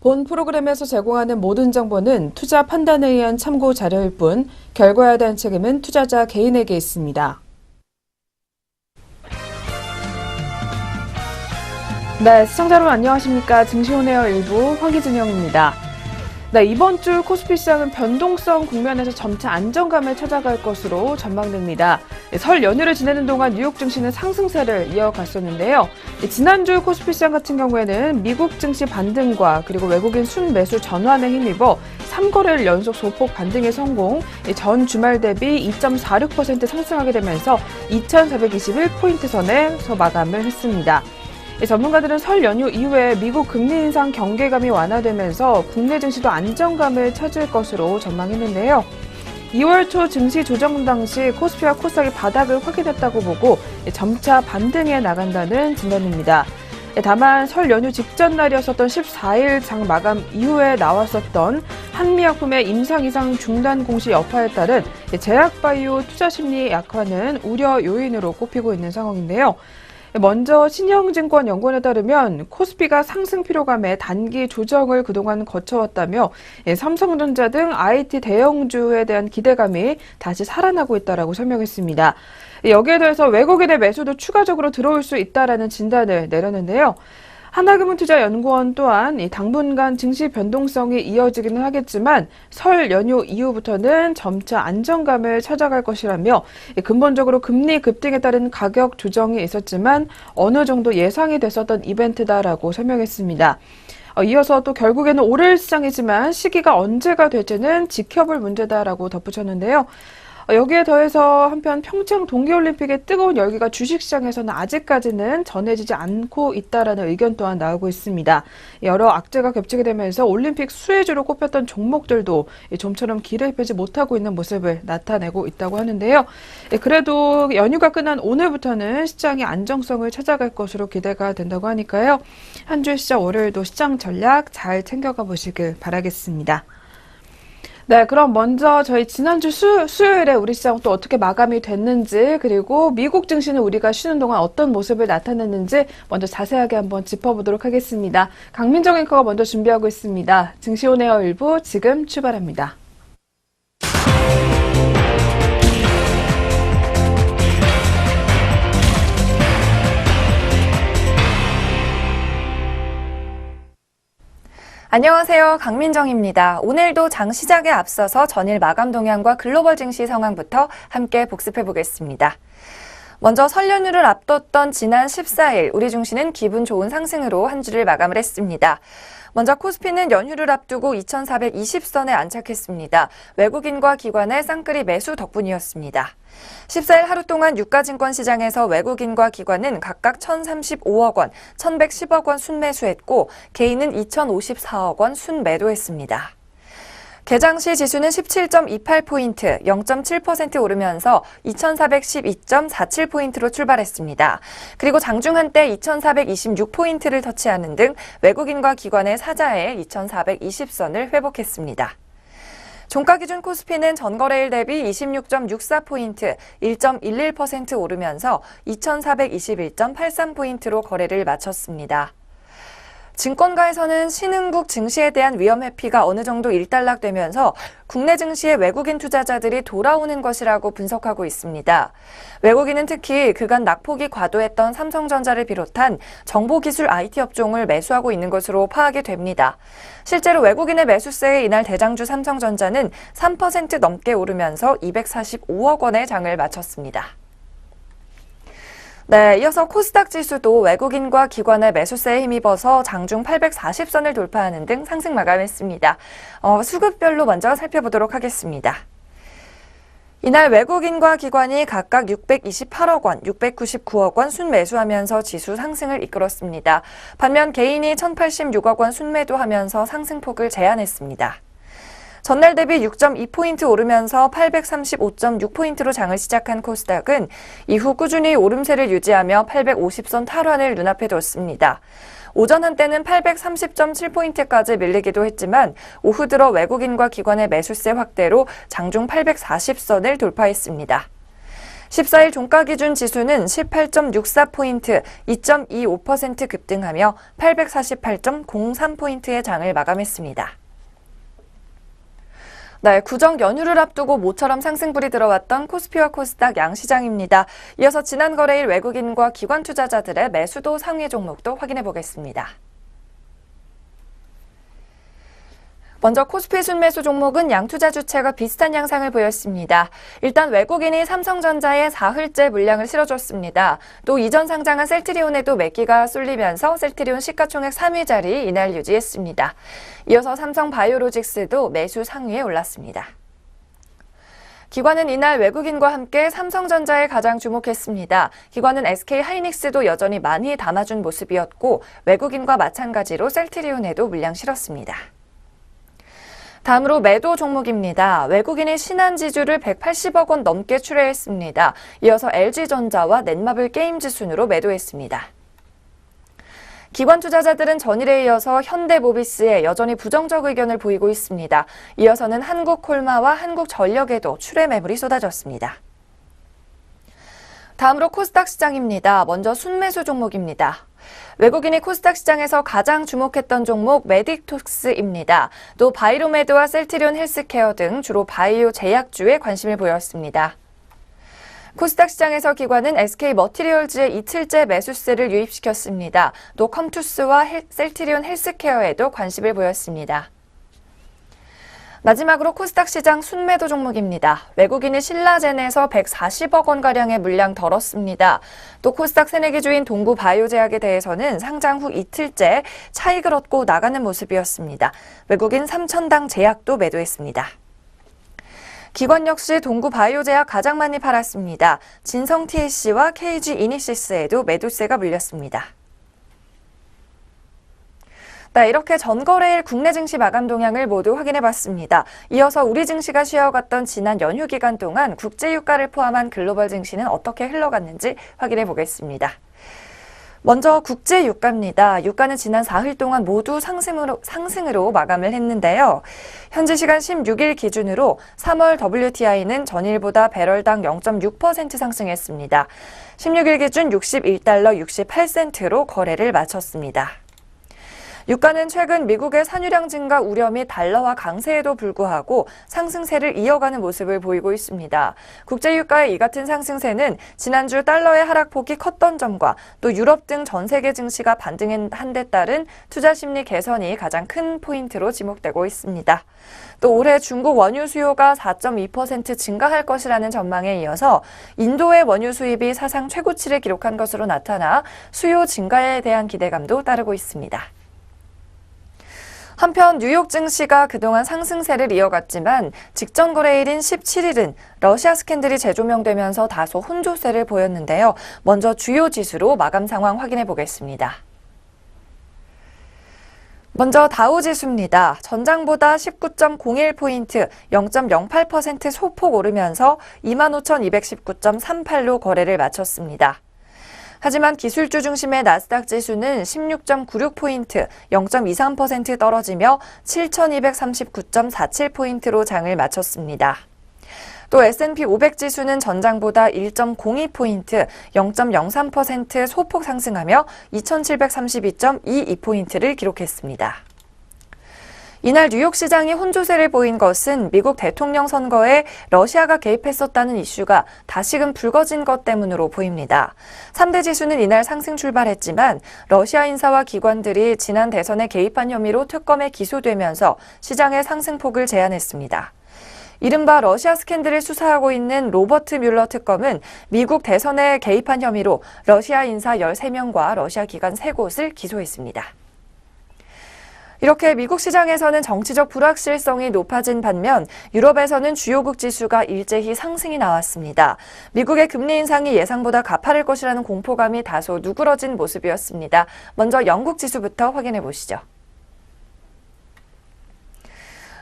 본 프로그램에서 제공하는 모든 정보는 투자 판단에 의한 참고 자료일 뿐 결과에 대한 책임은 투자자 개인에게 있습니다. 네, 시청자 여러분 안녕하십니까. 증시온에어 일부 황기진영입니다. 네, 이번 주 코스피 시장은 변동성 국면에서 점차 안정감을 찾아갈 것으로 전망됩니다. 설 연휴를 지내는 동안 뉴욕 증시는 상승세를 이어갔었는데요. 지난주 코스피 시장 같은 경우에는 미국 증시 반등과 그리고 외국인 순매수 전환에 힘입어 3거래일 연속 소폭 반등에 성공, 전 주말 대비 2.46% 상승하게 되면서 2,421포인트 선에서 마감을 했습니다. 전문가들은 설 연휴 이후에 미국 금리 인상 경계감이 완화되면서 국내 증시도 안정감을 찾을 것으로 전망했는데요. 2월 초 증시 조정 당시 코스피와 코스닥이 바닥을 확인했다고 보고 점차 반등해 나간다는 진단입니다. 다만 설 연휴 직전 날이었었던 14일 장 마감 이후에 나왔었던 한미약품의 임상 이상 중단 공시 여파에 따른 제약바이오 투자 심리 약화는 우려 요인으로 꼽히고 있는 상황인데요. 먼저 신영증권연구원에 따르면 코스피가 상승 피로감에 단기 조정을 그동안 거쳐왔다며 삼성전자 등 IT 대형주에 대한 기대감이 다시 살아나고 있다라고 설명했습니다. 여기에 대해서 외국인의 매수도 추가적으로 들어올 수 있다라는 진단을 내렸는데요. 하나금융투자연구원 또한 당분간 증시 변동성이 이어지기는 하겠지만 설 연휴 이후부터는 점차 안정감을 찾아갈 것이라며 근본적으로 금리 급등에 따른 가격 조정이 있었지만 어느 정도 예상이 됐었던 이벤트다라고 설명했습니다. 이어서 또 결국에는 오를 시장이지만 시기가 언제가 될지는 지켜볼 문제다라고 덧붙였는데요. 여기에 더해서 한편 평창 동계올림픽의 뜨거운 열기가 주식시장에서는 아직까지는 전해지지 않고 있다라는 의견 또한 나오고 있습니다. 여러 악재가 겹치게 되면서 올림픽 수혜주로 꼽혔던 종목들도 좀처럼 길을 펴지 못하고 있는 모습을 나타내고 있다고 하는데요. 그래도 연휴가 끝난 오늘부터는 시장이 안정성을 찾아갈 것으로 기대가 된다고 하니까요. 한 주의 시작 월요일도 시장 전략 잘 챙겨가 보시길 바라겠습니다. 네, 그럼 먼저 저희 지난주 수요일에 우리 시장 또 어떻게 마감이 됐는지, 그리고 미국 증시는 우리가 쉬는 동안 어떤 모습을 나타냈는지 먼저 자세하게 한번 짚어보도록 하겠습니다. 강민정 앵커가 먼저 준비하고 있습니다. 증시온에어 일부 지금 출발합니다. 안녕하세요. 강민정입니다. 오늘도 장 시작에 앞서서 전일 마감 동향과 글로벌 증시 상황부터 함께 복습해 보겠습니다. 먼저 설 연휴를 앞뒀던 지난 14일 우리 증시는 기분 좋은 상승으로 한 주를 마감을 했습니다. 먼저 코스피는 연휴를 앞두고 2,420선에 안착했습니다. 외국인과 기관의 쌍끌이 매수 덕분이었습니다. 14일 하루 동안 유가증권 시장에서 외국인과 기관은 각각 1,035억 원, 1,110억 원 순매수했고 개인은 2,054억 원 순매도했습니다. 개장 시 지수는 17.28포인트, 0.7% 오르면서 2,412.47포인트로 출발했습니다. 그리고 장중 한때 2,426포인트를 터치하는 등 외국인과 기관의 사자에 2,420선을 회복했습니다. 종가 기준 코스피는 전거래일 대비 26.64포인트, 1.11% 오르면서 2,421.83포인트로 거래를 마쳤습니다. 증권가에서는 신흥국 증시에 대한 위험 회피가 어느 정도 일단락되면서 국내 증시에 외국인 투자자들이 돌아오는 것이라고 분석하고 있습니다. 외국인은 특히 그간 낙폭이 과도했던 삼성전자를 비롯한 정보기술 IT 업종을 매수하고 있는 것으로 파악이 됩니다. 실제로 외국인의 매수세에 이날 대장주 삼성전자는 3% 넘게 오르면서 245억 원의 장을 마쳤습니다. 네, 이어서 코스닥 지수도 외국인과 기관의 매수세에 힘입어서 장중 840선을 돌파하는 등 상승 마감했습니다. 수급별로 먼저 살펴보도록 하겠습니다. 이날 외국인과 기관이 각각 628억 원, 699억 원 순매수하면서 지수 상승을 이끌었습니다. 반면 개인이 1,086억 원 순매도하면서 상승폭을 제한했습니다. 전날 대비 6.2포인트 오르면서 835.6포인트로 장을 시작한 코스닥은 이후 꾸준히 오름세를 유지하며 850선 탈환을 눈앞에 뒀습니다. 오전 한때는 830.7포인트까지 밀리기도 했지만 오후 들어 외국인과 기관의 매수세 확대로 장중 840선을 돌파했습니다. 14일 종가 기준 지수는 18.64포인트, 2.25% 급등하며 848.03포인트의 장을 마감했습니다. 네, 구정 연휴를 앞두고 모처럼 상승불이 들어왔던 코스피와 코스닥 양시장입니다. 이어서 지난 거래일 외국인과 기관 투자자들의 매수도 상위 종목도 확인해 보겠습니다. 먼저 코스피 순매수 종목은 양투자 주체가 비슷한 양상을 보였습니다. 일단 외국인이 삼성전자에 사흘째 물량을 실어줬습니다. 또 이전 상장한 셀트리온에도 매기가 쏠리면서 셀트리온 시가총액 3위 자리 이날 유지했습니다. 이어서 삼성바이오로직스도 매수 상위에 올랐습니다. 기관은 이날 외국인과 함께 삼성전자에 가장 주목했습니다. 기관은 SK하이닉스도 여전히 많이 담아준 모습이었고 외국인과 마찬가지로 셀트리온에도 물량 실었습니다. 다음으로 매도 종목입니다. 외국인이 신한지주를 180억 원 넘게 출회했습니다. 이어서 LG전자와 넷마블 게임즈 순으로 매도했습니다. 기관 투자자들은 전일에 이어서 현대모비스에 여전히 부정적 의견을 보이고 있습니다. 이어서는 한국콜마와 한국전력에도 출회 매물이 쏟아졌습니다. 다음으로 코스닥 시장입니다. 먼저 순매수 종목입니다. 외국인이 코스닥 시장에서 가장 주목했던 종목 메딕톡스입니다. 또 바이로메드와 셀트리온 헬스케어 등 주로 바이오 제약주에 관심을 보였습니다. 코스닥 시장에서 기관은 SK머티리얼즈에 이틀째 매수세를 유입시켰습니다. 또 컴투스와 셀트리온 헬스케어에도 관심을 보였습니다. 마지막으로 코스닥 시장 순매도 종목입니다. 외국인이 신라젠에서 140억 원가량의 물량 덜었습니다. 또 코스닥 새내기주인 동구바이오제약에 대해서는 상장 후 이틀째 차익을 얻고 나가는 모습이었습니다. 외국인 삼천당 제약도 매도했습니다. 기관 역시 동구바이오제약 가장 많이 팔았습니다. 진성TSC와 KG이니시스에도 매도세가 물렸습니다. 네, 이렇게 전거래일 국내 증시 마감 동향을 모두 확인해봤습니다. 이어서 우리 증시가 쉬어갔던 지난 연휴 기간 동안 국제유가를 포함한 글로벌 증시는 어떻게 흘러갔는지 확인해보겠습니다. 먼저 국제유가입니다. 유가는 지난 4일 동안 모두 상승으로 마감을 했는데요. 현지 시간 16일 기준으로 3월 WTI는 전일보다 배럴당 0.6% 상승했습니다. 16일 기준 61달러 68센트로 거래를 마쳤습니다. 유가는 최근 미국의 산유량 증가 우려 및 달러화 강세에도 불구하고 상승세를 이어가는 모습을 보이고 있습니다. 국제유가의 이 같은 상승세는 지난주 달러의 하락폭이 컸던 점과 또 유럽 등 전 세계 증시가 반등한 데 따른 투자 심리 개선이 가장 큰 포인트로 지목되고 있습니다. 또 올해 중국 원유 수요가 4.2% 증가할 것이라는 전망에 이어서 인도의 원유 수입이 사상 최고치를 기록한 것으로 나타나 수요 증가에 대한 기대감도 따르고 있습니다. 한편 뉴욕 증시가 그동안 상승세를 이어갔지만 직전 거래일인 17일은 러시아 스캔들이 재조명되면서 다소 혼조세를 보였는데요. 먼저 주요 지수로 마감 상황 확인해 보겠습니다. 먼저 다우지수입니다. 전장보다 19.01포인트, 0.08% 소폭 오르면서 25,219.38로 거래를 마쳤습니다. 하지만 기술주 중심의 나스닥 지수는 16.96포인트, 0.23% 떨어지며 7,239.47포인트로 장을 마쳤습니다. 또 S&P 500 지수는 전장보다 1.02포인트, 0.03% 소폭 상승하며 2,732.22포인트를 기록했습니다. 이날 뉴욕 시장이 혼조세를 보인 것은 미국 대통령 선거에 러시아가 개입했었다는 이슈가 다시금 불거진 것 때문으로 보입니다. 3대 지수는 이날 상승 출발했지만 러시아 인사와 기관들이 지난 대선에 개입한 혐의로 특검에 기소되면서 시장의 상승폭을 제한했습니다. 이른바 러시아 스캔들을 수사하고 있는 로버트 뮬러 특검은 미국 대선에 개입한 혐의로 러시아 인사 13명과 러시아 기관 3곳을 기소했습니다. 이렇게 미국 시장에서는 정치적 불확실성이 높아진 반면 유럽에서는 주요국 지수가 일제히 상승이 나왔습니다. 미국의 금리 인상이 예상보다 가파를 것이라는 공포감이 다소 누그러진 모습이었습니다. 먼저 영국 지수부터 확인해 보시죠.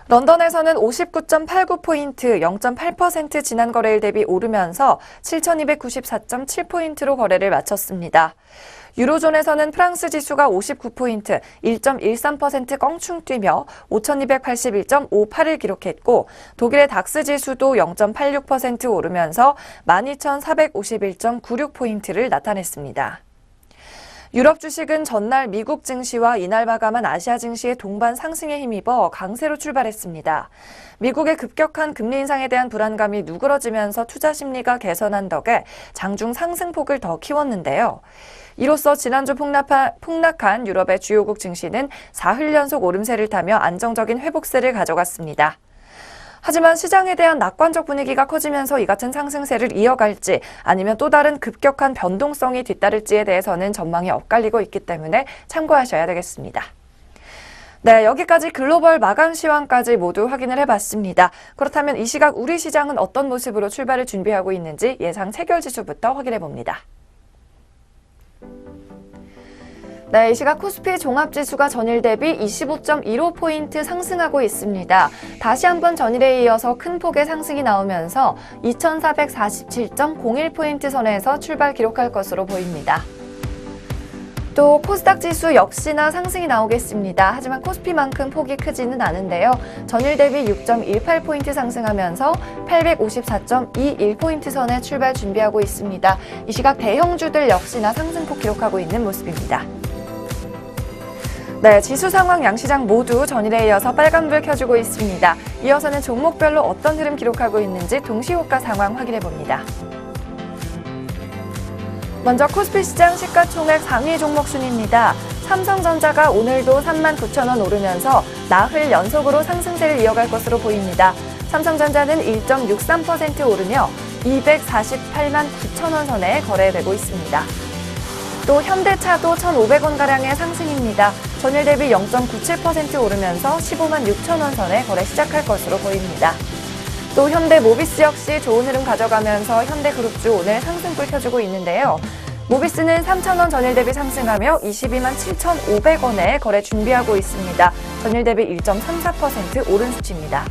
런던에서는 59.89포인트, 0.8% 지난 거래일 대비 오르면서 7,294.7포인트로 거래를 마쳤습니다. 유로존에서는 프랑스 지수가 59포인트, 1.13% 껑충 뛰며 5281.58을 기록했고 독일의 닥스 지수도 0.86% 오르면서 12451.96포인트를 나타냈습니다. 유럽 주식은 전날 미국 증시와 이날 마감한 아시아 증시의 동반 상승에 힘입어 강세로 출발했습니다. 미국의 급격한 금리 인상에 대한 불안감이 누그러지면서 투자 심리가 개선한 덕에 장중 상승폭을 더 키웠는데요. 이로써 지난주 폭락한 유럽의 주요국 증시는 사흘 연속 오름세를 타며 안정적인 회복세를 가져갔습니다. 하지만 시장에 대한 낙관적 분위기가 커지면서 이 같은 상승세를 이어갈지 아니면 또 다른 급격한 변동성이 뒤따를지에 대해서는 전망이 엇갈리고 있기 때문에 참고하셔야 되겠습니다. 네, 여기까지 글로벌 마감 시황까지 모두 확인을 해봤습니다. 그렇다면 이 시각 우리 시장은 어떤 모습으로 출발을 준비하고 있는지 예상 체결지수부터 확인해봅니다. 네, 이 시각 코스피 종합지수가 전일 대비 25.15포인트 상승하고 있습니다. 다시 한번 전일에 이어서 큰 폭의 상승이 나오면서 2447.01포인트 선에서 출발 기록할 것으로 보입니다. 또 코스닥 지수 역시나 상승이 나오겠습니다. 하지만 코스피만큼 폭이 크지는 않은데요. 전일 대비 6.18포인트 상승하면서 854.21포인트 선에 출발 준비하고 있습니다. 이 시각 대형주들 역시나 상승폭 기록하고 있는 모습입니다. 네, 지수 상황 양시장 모두 전일에 이어서 빨간불 켜주고 있습니다. 이어서는 종목별로 어떤 흐름 기록하고 있는지 동시호가 상황 확인해봅니다. 먼저 코스피 시장 시가총액 상위 종목 순입니다. 삼성전자가 오늘도 39,000원 오르면서 나흘 연속으로 상승세를 이어갈 것으로 보입니다. 삼성전자는 1.63% 오르며 248만 9천원 선에 거래되고 있습니다. 또 현대차도 1,500원가량의 상승입니다. 전일 대비 0.97% 오르면서 15만 6천원 선에 거래 시작할 것으로 보입니다. 또 현대모비스 역시 좋은 흐름 가져가면서 현대그룹주 오늘 상승불 켜주고 있는데요. 모비스는 3,000원 전일 대비 상승하며 22만 7,500원에 거래 준비하고 있습니다. 전일 대비 1.34% 오른 수치입니다.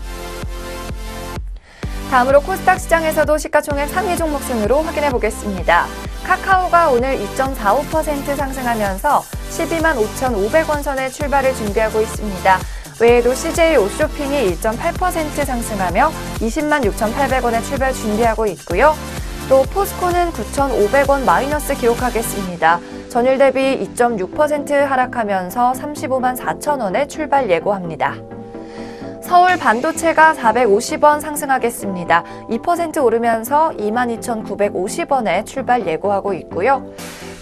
다음으로 코스닥 시장에서도 시가총액 상위 종목 순으로 확인해 보겠습니다. 카카오가 오늘 2.45% 상승하면서 12만 5,500원 선에 출발을 준비하고 있습니다. 외에도 CJ 옷쇼핑이 1.8% 상승하며 20만 6,800원에 출발 준비하고 있고요. 또 포스코는 9,500원 마이너스 기록하겠습니다. 전일 대비 2.6% 하락하면서 35만 4천원에 출발 예고합니다. 서울 반도체가 450원 상승하겠습니다. 2% 오르면서 22,950원에 출발 예고하고 있고요.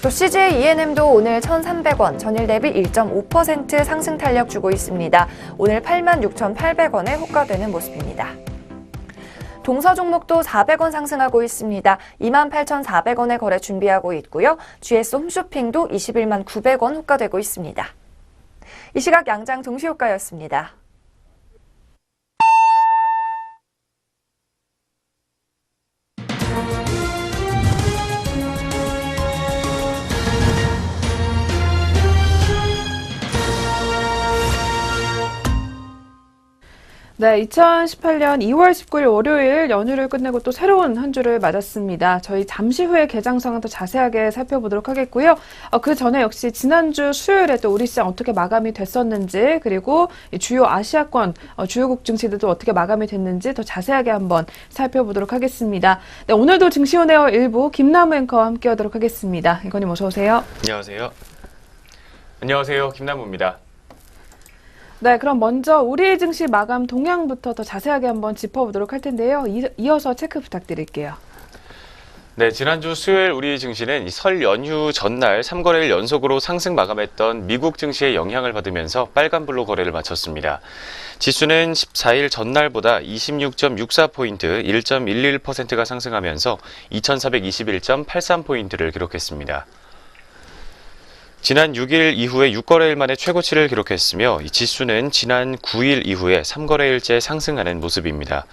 또 CJ ENM도 오늘 1,300원, 전일 대비 1.5% 상승 탄력 주고 있습니다. 오늘 86,800원에 호가되는 모습입니다. 동서 종목도 400원 상승하고 있습니다. 28,400원에 거래 준비하고 있고요. GS 홈쇼핑도 21만 900원 호가되고 있습니다. 이 시각 양장 동시호가였습니다. 네, 2018년 2월 19일 월요일 연휴를 끝내고 또 새로운 한 주를 맞았습니다. 저희 잠시 후에 개장 상황 더 자세하게 살펴보도록 하겠고요. 그 전에 역시 지난주 수요일에 또 우리 시장 어떻게 마감이 됐었는지 그리고 주요 아시아권 주요국 증시들도 어떻게 마감이 됐는지 더 자세하게 한번 살펴보도록 하겠습니다. 네, 오늘도 증시온에어 일부 김남우 앵커와 함께하도록 하겠습니다. 앵커님 어서 오세요. 안녕하세요. 안녕하세요. 김남우입니다. 네, 그럼 먼저 우리 증시 마감 동향부터 더 자세하게 한번 짚어보도록 할 텐데요. 이어서 체크 부탁드릴게요. 네, 지난주 수요일 우리 증시는 설 연휴 전날 3거래일 연속으로 상승 마감했던 미국 증시의 영향을 받으면서 빨간불로 거래를 마쳤습니다. 지수는 14일 전날보다 26.64포인트, 1.11%가 상승하면서 2,421.83포인트를 기록했습니다. 지난 6일 이후에 6거래일 만에 최고치를 기록했으며 이 지수는 지난 9일 이후에 3거래일째 상승하는 모습입니다.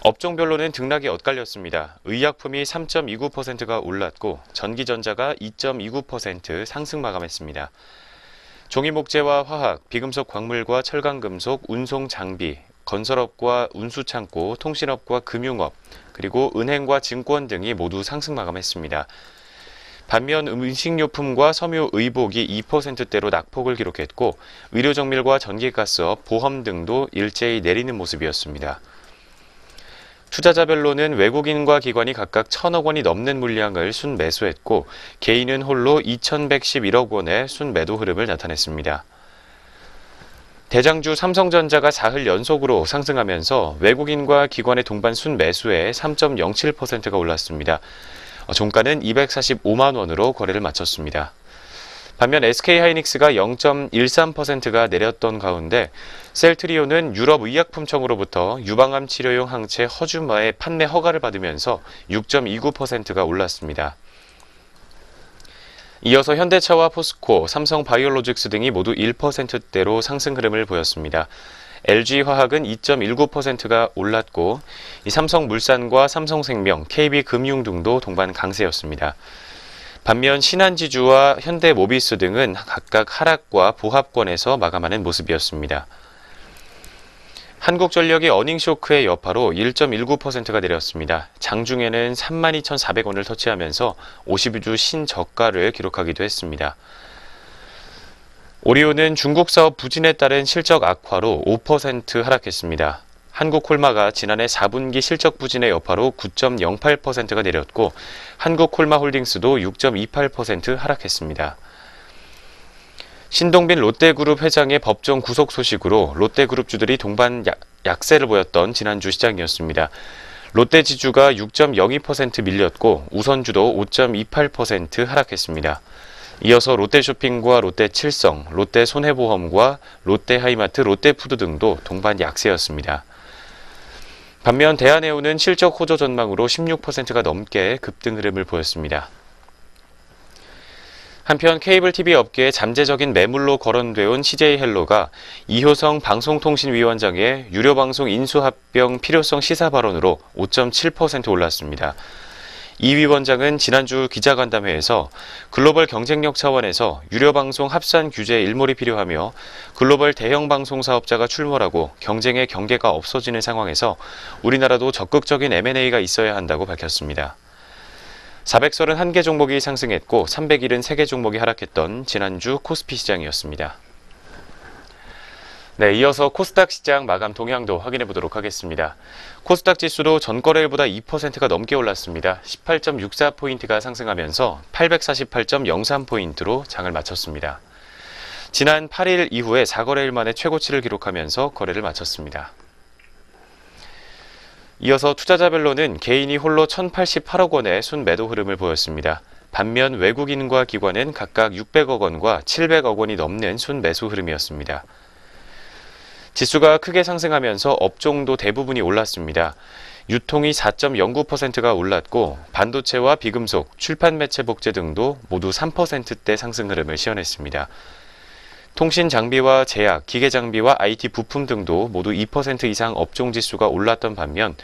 업종별로는 등락이 엇갈렸습니다. 의약품이 3.29%가 올랐고 전기전자가 2.29% 상승 마감했습니다. 종이목재와 화학, 비금속 광물과 철강금속, 운송장비, 건설업과 운수창고, 통신업과 금융업, 그리고 은행과 증권 등이 모두 상승 마감했습니다. 반면 음식료품과 섬유 의복이 2%대로 낙폭을 기록했고 의료정밀과 전기가스업, 보험 등도 일제히 내리는 모습이었습니다. 투자자별로는 외국인과 기관이 각각 1,000억 원이 넘는 물량을 순매수했고 개인은 홀로 2,111억 원의 순매도 흐름을 나타냈습니다. 대장주 삼성전자가 4흘 연속으로 상승하면서 외국인과 기관의 동반 순매수에 3.07%가 올랐습니다. 종가는 245만 원으로 거래를 마쳤습니다. 반면 SK하이닉스가 0.13%가 내렸던 가운데 셀트리온은 유럽의약품청으로부터 유방암 치료용 항체 허주마의 판매 허가를 받으면서 6.29%가 올랐습니다. 이어서 현대차와 포스코, 삼성바이오로직스 등이 모두 1%대로 상승 흐름을 보였습니다. LG화학은 2.19%가 올랐고 삼성물산과 삼성생명, KB금융 등도 동반 강세였습니다. 반면 신한지주와 현대모비스 등은 각각 하락과 보합권에서 마감하는 모습이었습니다. 한국전력이 어닝쇼크의 여파로 1.19%가 내렸습니다. 장중에는 32,400원을 터치하면서 52주 신저가를 기록하기도 했습니다. 오리온은 중국 사업 부진에 따른 실적 악화로 5% 하락했습니다. 한국콜마가 지난해 4분기 실적 부진의 여파로 9.08%가 내렸고 한국콜마홀딩스도 6.28% 하락했습니다. 신동빈 롯데그룹 회장의 법정 구속 소식으로 롯데그룹주들이 동반 약세를 보였던 지난주 시장이었습니다. 롯데지주가 6.02% 밀렸고 우선주도 5.28% 하락했습니다. 이어서 롯데쇼핑과 롯데칠성, 롯데손해보험과 롯데하이마트, 롯데푸드 등도 동반 약세였습니다. 반면 대한해운은 실적 호조 전망으로 16%가 넘게 급등 흐름을 보였습니다. 한편 케이블 TV 업계의 잠재적인 매물로 거론되온 CJ헬로가 이효성 방송통신위원장의 유료방송 인수합병 필요성 시사 발언으로 5.7% 올랐습니다. 이 위원장은 지난주 기자간담회에서 글로벌 경쟁력 차원에서 유료방송 합산 규제 일몰이 필요하며 글로벌 대형 방송 사업자가 출몰하고 경쟁의 경계가 없어지는 상황에서 우리나라도 적극적인 M&A가 있어야 한다고 밝혔습니다. 431개 종목이 상승했고 373개 종목이 하락했던 지난주 코스피 시장이었습니다. 네, 이어서 코스닥 시장 마감 동향도 확인해 보도록 하겠습니다. 코스닥 지수도 전거래일보다 2%가 넘게 올랐습니다. 18.64포인트가 상승하면서 848.03포인트로 장을 마쳤습니다. 지난 8일 이후에 4거래일 만에 최고치를 기록하면서 거래를 마쳤습니다. 이어서 투자자별로는 개인이 홀로 1,088억 원의 순매도 흐름을 보였습니다. 반면 외국인과 기관은 각각 600억 원과 700억 원이 넘는 순매수 흐름이었습니다. 지수가 크게 상승하면서 업종도 대부분이 올랐습니다. 유통이 4.09%가 올랐고 반도체와 비금속, 출판 매체 복제 등도 모두 3%대 상승 흐름을 시현했습니다. 통신 장비와 제약, 기계 장비와 IT 부품 등도 모두 2% 이상 업종 지수가 올랐던 반면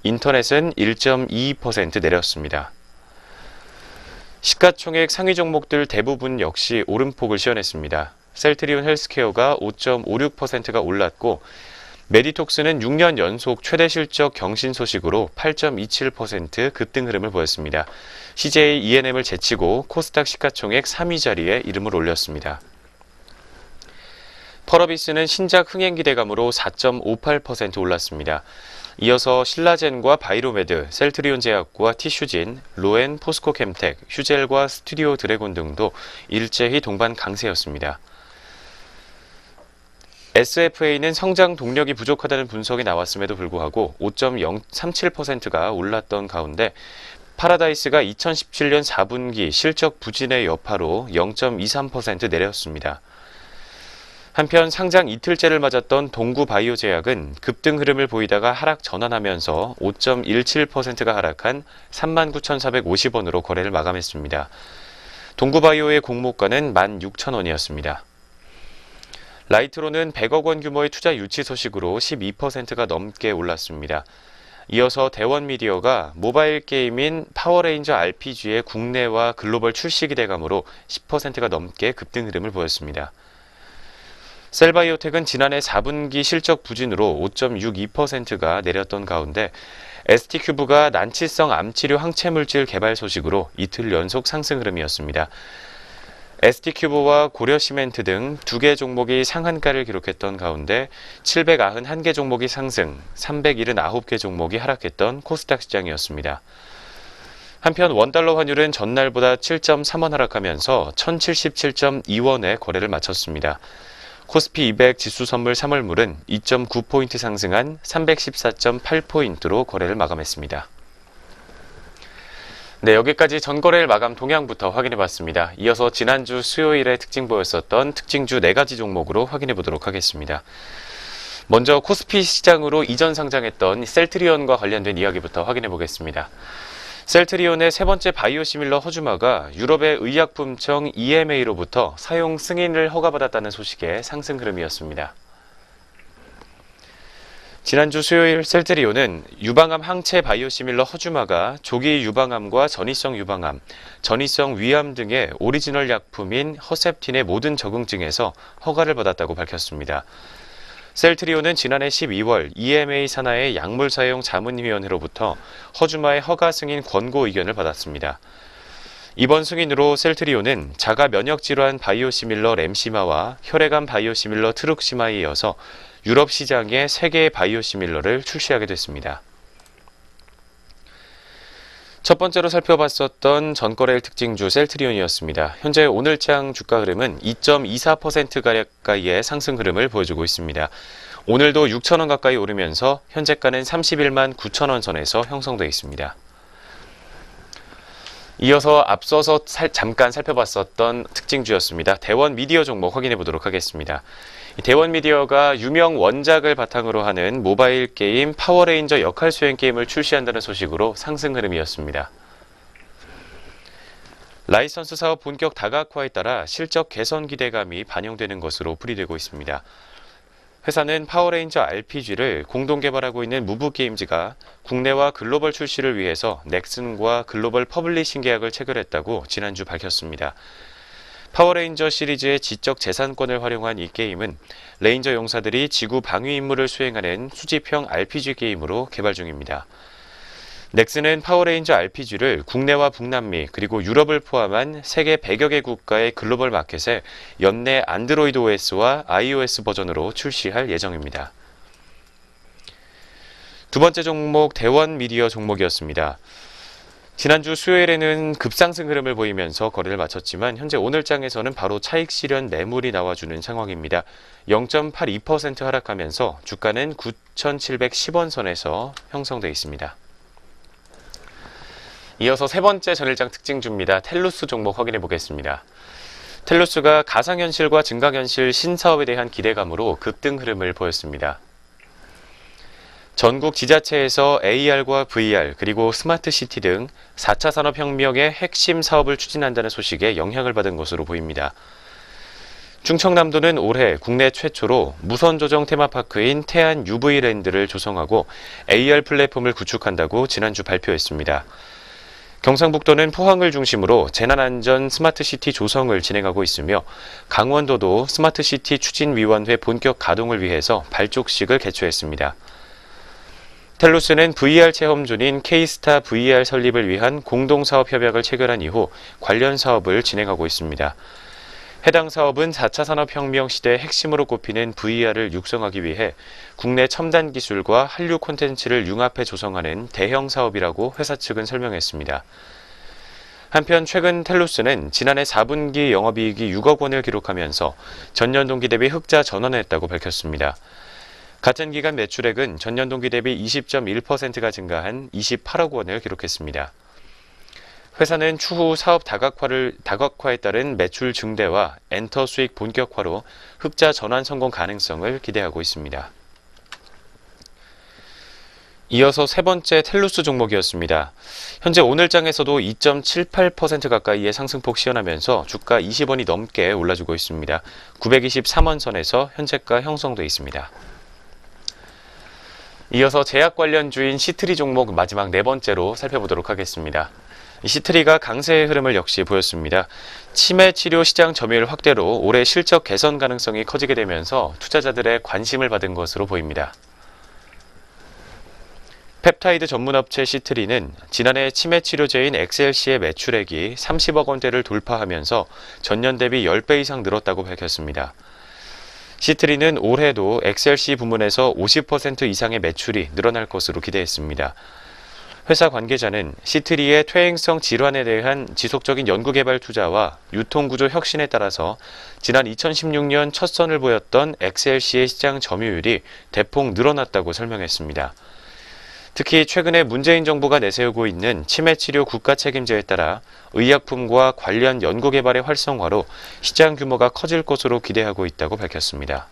인터넷은 1.22% 내렸습니다. 시가총액 상위 종목들 대부분 역시 오름폭을 시현했습니다. 셀트리온 헬스케어가 5.56%가 올랐고 메디톡스는 6년 연속 최대 실적 경신 소식으로 8.27% 급등 흐름을 보였습니다. CJ E&M을 제치고 코스닥 시가총액 3위 자리에 이름을 올렸습니다. 펄어비스는 신작 흥행 기대감으로 4.58% 올랐습니다. 이어서 신라젠과 바이로메드, 셀트리온 제약과 티슈진, 로엔, 포스코캠텍, 휴젤과 스튜디오 드래곤 등도 일제히 동반 강세였습니다. SFA는 성장 동력이 부족하다는 분석이 나왔음에도 불구하고 5.037%가 올랐던 가운데 파라다이스가 2017년 4분기 실적 부진의 여파로 0.23% 내렸습니다. 한편 상장 이틀째를 맞았던 동구바이오제약은 급등 흐름을 보이다가 하락 전환하면서 5.17%가 하락한 39,450원으로 거래를 마감했습니다. 동구바이오의 공모가는 16,000원이었습니다. 라이트로는 100억 원 규모의 투자 유치 소식으로 12%가 넘게 올랐습니다. 이어서 대원미디어가 모바일 게임인 파워레인저 RPG의 국내와 글로벌 출시 기대감으로 10%가 넘게 급등 흐름을 보였습니다. 셀바이오텍은 지난해 4분기 실적 부진으로 5.62%가 내렸던 가운데 ST큐브가 난치성 암치료 항체물질 개발 소식으로 이틀 연속 상승 흐름이었습니다. ST큐브와 고려시멘트 등 2개 종목이 상한가를 기록했던 가운데 791개 종목이 상승, 379개 종목이 하락했던 코스닥 시장이었습니다. 한편 원달러 환율은 전날보다 7.3원 하락하면서 1077.2원에 거래를 마쳤습니다. 코스피 200 지수 선물 3월물은 2.9포인트 상승한 314.8포인트로 거래를 마감했습니다. 네, 여기까지 전거래일 마감 동향부터 확인해봤습니다. 이어서 지난주 수요일에 특징 보였었던 특징주 4가지 종목으로 확인해보도록 하겠습니다. 먼저 코스피 시장으로 이전 상장했던 셀트리온과 관련된 이야기부터 확인해보겠습니다. 셀트리온의 세 번째 바이오시밀러 허주마가 유럽의 의약품청 EMA로부터 사용 승인을 허가받았다는 소식에 상승 흐름이었습니다. 지난주 수요일 셀트리온은 유방암 항체 바이오시밀러 허주마가 조기 유방암과 전이성 유방암, 전이성 위암 등의 오리지널 약품인 허셉틴의 모든 적응증에서 허가를 받았다고 밝혔습니다. 셀트리온은 지난해 12월 EMA 산하의 약물 사용 자문위원회로부터 허주마의 허가 승인 권고 의견을 받았습니다. 이번 승인으로 셀트리온은 자가 면역 질환 바이오시밀러 램시마와 혈액암 바이오시밀러 트룩시마에 이어서 유럽 시장에 3개의 바이오시밀러를 출시하게 됐습니다. 첫 번째로 살펴봤었던 전거래일 특징주 셀트리온이었습니다. 현재 오늘장 주가 흐름은 2.24% 가까이의 상승 흐름을 보여주고 있습니다. 오늘도 6,000원 가까이 오르면서 현재가는 31만 9천원 선에서 형성되어 있습니다. 이어서 앞서서 잠깐 살펴봤었던 특징주였습니다. 대원 미디어 종목 확인해 보도록 하겠습니다. 대원 미디어가 유명 원작을 바탕으로 하는 모바일 게임 파워레인저 역할 수행 게임을 출시한다는 소식으로 상승 흐름이었습니다. 라이선스 사업 본격 다각화에 따라 실적 개선 기대감이 반영되는 것으로 풀이되고 있습니다. 회사는 파워레인저 RPG를 공동 개발하고 있는 무브게임즈가 국내와 글로벌 출시를 위해서 넥슨과 글로벌 퍼블리싱 계약을 체결했다고 지난주 밝혔습니다. 파워레인저 시리즈의 지적 재산권을 활용한 이 게임은 레인저 용사들이 지구 방위 임무를 수행하는 수집형 RPG 게임으로 개발 중입니다. 넥슨은 파워레인저 RPG를 국내와 북남미 그리고 유럽을 포함한 세계 100여 개 국가의 글로벌 마켓에 연내 안드로이드 OS와 iOS 버전으로 출시할 예정입니다. 두 번째 종목 대원 미디어 종목이었습니다. 지난주 수요일에는 급상승 흐름을 보이면서 거래를 마쳤지만 현재 오늘장에서는 바로 차익 실현 매물이 나와주는 상황입니다. 0.82% 하락하면서 주가는 9,710원 선에서 형성되어 있습니다. 이어서 세 번째 전일장 특징주입니다. 텔루스 종목 확인해 보겠습니다. 텔루스가 가상현실과 증강현실 신사업에 대한 기대감으로 급등 흐름을 보였습니다. 전국 지자체에서 AR과 VR 그리고 스마트시티 등 4차 산업혁명의 핵심 사업을 추진한다는 소식에 영향을 받은 것으로 보입니다. 충청남도는 올해 국내 최초로 무선조정 테마파크인 태안 UV랜드를 조성하고 AR 플랫폼을 구축한다고 지난주 발표했습니다. 경상북도는 포항을 중심으로 재난안전 스마트시티 조성을 진행하고 있으며 강원도도 스마트시티 추진위원회 본격 가동을 위해서 발족식을 개최했습니다. 텔루스는 VR 체험존인 K스타 VR 설립을 위한 공동사업 협약을 체결한 이후 관련 사업을 진행하고 있습니다. 해당 사업은 4차 산업혁명 시대의 핵심으로 꼽히는 VR을 육성하기 위해 국내 첨단 기술과 한류 콘텐츠를 융합해 조성하는 대형 사업이라고 회사 측은 설명했습니다. 한편 최근 텔루스는 지난해 4분기 영업이익이 6억 원을 기록하면서 전년 동기 대비 흑자 전환했다고 밝혔습니다. 같은 기간 매출액은 전년 동기 대비 20.1%가 증가한 28억 원을 기록했습니다. 회사는 추후 사업 다각화에 따른 매출 증대와 엔터 수익 본격화로 흑자 전환 성공 가능성을 기대하고 있습니다. 이어서 세 번째 텔루스 종목이었습니다. 현재 오늘장에서도 2.78% 가까이의 상승폭 시현하면서 주가 20원이 넘게 올라주고 있습니다. 923원 선에서 현재가 형성돼 있습니다. 이어서 제약 관련주인 시트리 종목 마지막 네 번째로 살펴보도록 하겠습니다. 시트리가 강세의 흐름을 역시 보였습니다. 치매 치료 시장 점유율 확대로 올해 실적 개선 가능성이 커지게 되면서 투자자들의 관심을 받은 것으로 보입니다. 펩타이드 전문업체 시트리는 지난해 치매 치료제인 엑셀시의 매출액이 30억 원대를 돌파하면서 전년 대비 10배 이상 늘었다고 밝혔습니다. 시트리는 올해도 엑셀시 부문에서 50% 이상의 매출이 늘어날 것으로 기대했습니다. 회사 관계자는 시트리의 퇴행성 질환에 대한 지속적인 연구개발 투자와 유통구조 혁신에 따라서 지난 2016년 첫 선을 보였던 엑셀시의 시장 점유율이 대폭 늘어났다고 설명했습니다. 특히 최근에 문재인 정부가 내세우고 있는 치매치료 국가 책임제에 따라 의약품과 관련 연구개발의 활성화로 시장 규모가 커질 것으로 기대하고 있다고 밝혔습니다.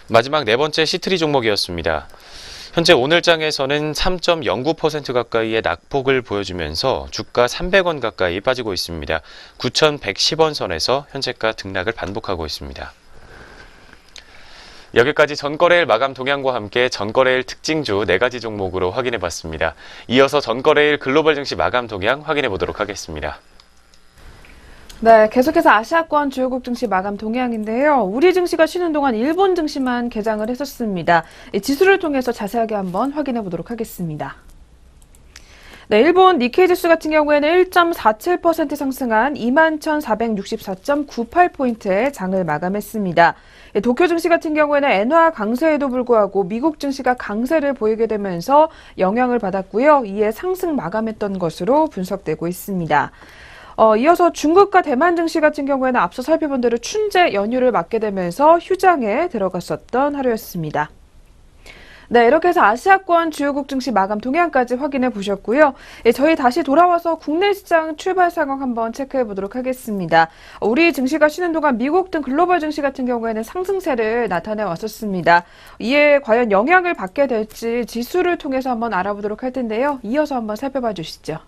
마지막 네 번째 시트리 종목이었습니다. 현재 오늘장에서는 3.09% 가까이의 낙폭을 보여주면서 주가 300원 가까이 빠지고 있습니다. 9,110원 선에서 현재가 등락을 반복하고 있습니다. 여기까지 전거래일 마감 동향과 함께 전거래일 특징주 4가지 종목으로 확인해봤습니다. 이어서 전거래일 글로벌 증시 마감 동향 확인해보도록 하겠습니다. 네, 계속해서 아시아권 주요국 증시 마감 동향인데요. 우리 증시가 쉬는 동안 일본 증시만 개장을 했었습니다. 이 지수를 통해서 자세하게 한번 확인해 보도록 하겠습니다. 네, 일본 니케이 지수 같은 경우에는 1.47% 상승한 21,464.98포인트의 장을 마감했습니다. 도쿄 증시 같은 경우에는 엔화 강세에도 불구하고 미국 증시가 강세를 보이게 되면서 영향을 받았고요. 이에 상승 마감했던 것으로 분석되고 있습니다. 이어서 중국과 대만 증시 같은 경우에는 앞서 살펴본 대로 춘제 연휴를 맞게 되면서 휴장에 들어갔었던 하루였습니다. 네, 이렇게 해서 아시아권 주요국 증시 마감 동향까지 확인해 보셨고요. 저희 다시 돌아와서 국내 시장 출발 상황 한번 체크해 보도록 하겠습니다. 우리 증시가 쉬는 동안 미국 등 글로벌 증시 같은 경우에는 상승세를 나타내 왔었습니다. 이에 과연 영향을 받게 될지 지수를 통해서 한번 알아보도록 할 텐데요. 이어서 한번 살펴봐 주시죠.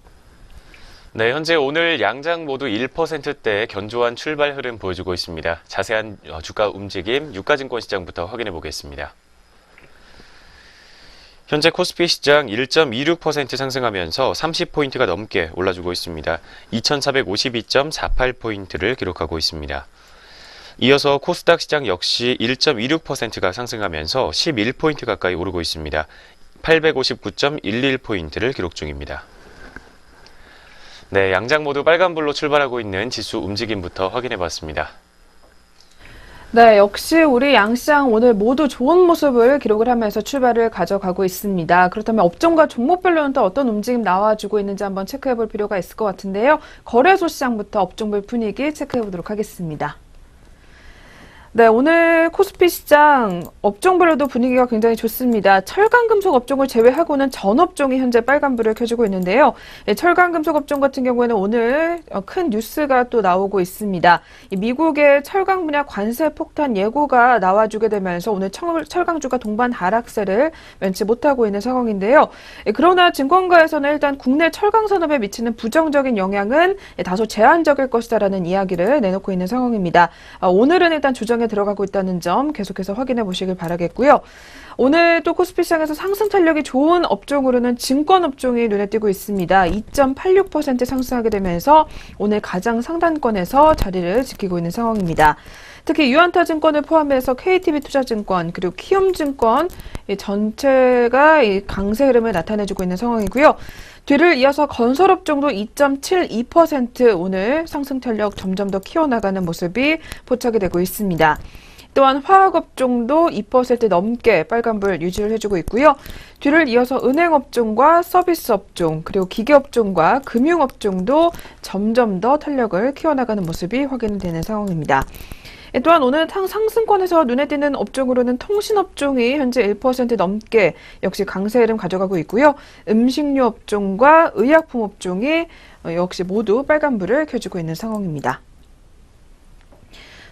네, 현재 오늘 양장 모두 1%대 견조한 출발 흐름 보여주고 있습니다. 자세한 주가 움직임 유가증권 시장부터 확인해 보겠습니다. 현재 코스피 시장 1.26% 상승하면서 30포인트가 넘게 올라주고 있습니다. 2452.48포인트를 기록하고 있습니다. 이어서 코스닥 시장 역시 1.26%가 상승하면서 11포인트 가까이 오르고 있습니다. 859.11포인트를 기록 중입니다. 네, 양장 모두 빨간불로 출발하고 있는 지수 움직임부터 확인해봤습니다. 네, 역시 우리 양시장 오늘 모두 좋은 모습을 기록을 하면서 출발을 가져가고 있습니다. 그렇다면 업종과 종목별로는 또 어떤 움직임 나와주고 있는지 한번 체크해 볼 필요가 있을 것 같은데요. 거래소 시장부터 업종별 분위기 체크해 보도록 하겠습니다. 네, 오늘 코스피 시장 업종별로도 분위기가 굉장히 좋습니다. 철강금속 업종을 제외하고는 전 업종이 현재 빨간불을 켜주고 있는데요. 철강금속 업종 같은 경우에는 오늘 큰 뉴스가 또 나오고 있습니다. 미국의 철강 분야 관세 폭탄 예고가 나와주게 되면서 오늘 철강주가 동반 하락세를 면치 못하고 있는 상황인데요. 그러나 증권가에서는 일단 국내 철강 산업에 미치는 부정적인 영향은 다소 제한적일 것이다라는 이야기를 내놓고 있는 상황입니다. 오늘은 일단 조정에 들어가고 있다는 점 계속해서 확인해 보시길 바라겠고요. 오늘 또 코스피 시장에서 상승 탄력이 좋은 업종으로는 증권 업종이 눈에 띄고 있습니다. 2.86% 상승하게 되면서 오늘 가장 상단권에서 자리를 지키고 있는 상황입니다. 특히 유한타증권을 포함해서 KTB투자증권 그리고 키움증권 전체가 강세 흐름을 나타내주고 있는 상황이고요. 뒤를 이어서 건설업종도 2.72% 오늘 상승 탄력 점점 더 키워나가는 모습이 포착이 되고 있습니다. 또한 화학업종도 2% 넘게 빨간불 유지를 해주고 있고요. 뒤를 이어서 은행업종과 서비스업종 그리고 기계업종과 금융업종도 점점 더 탄력을 키워나가는 모습이 확인되는 상황입니다. 또한 오늘 상승권에서 눈에 띄는 업종으로는 통신업종이 현재 1% 넘게 역시 강세 흐름 가져가고 있고요. 음식료 업종과 의약품 업종이 역시 모두 빨간불을 켜주고 있는 상황입니다.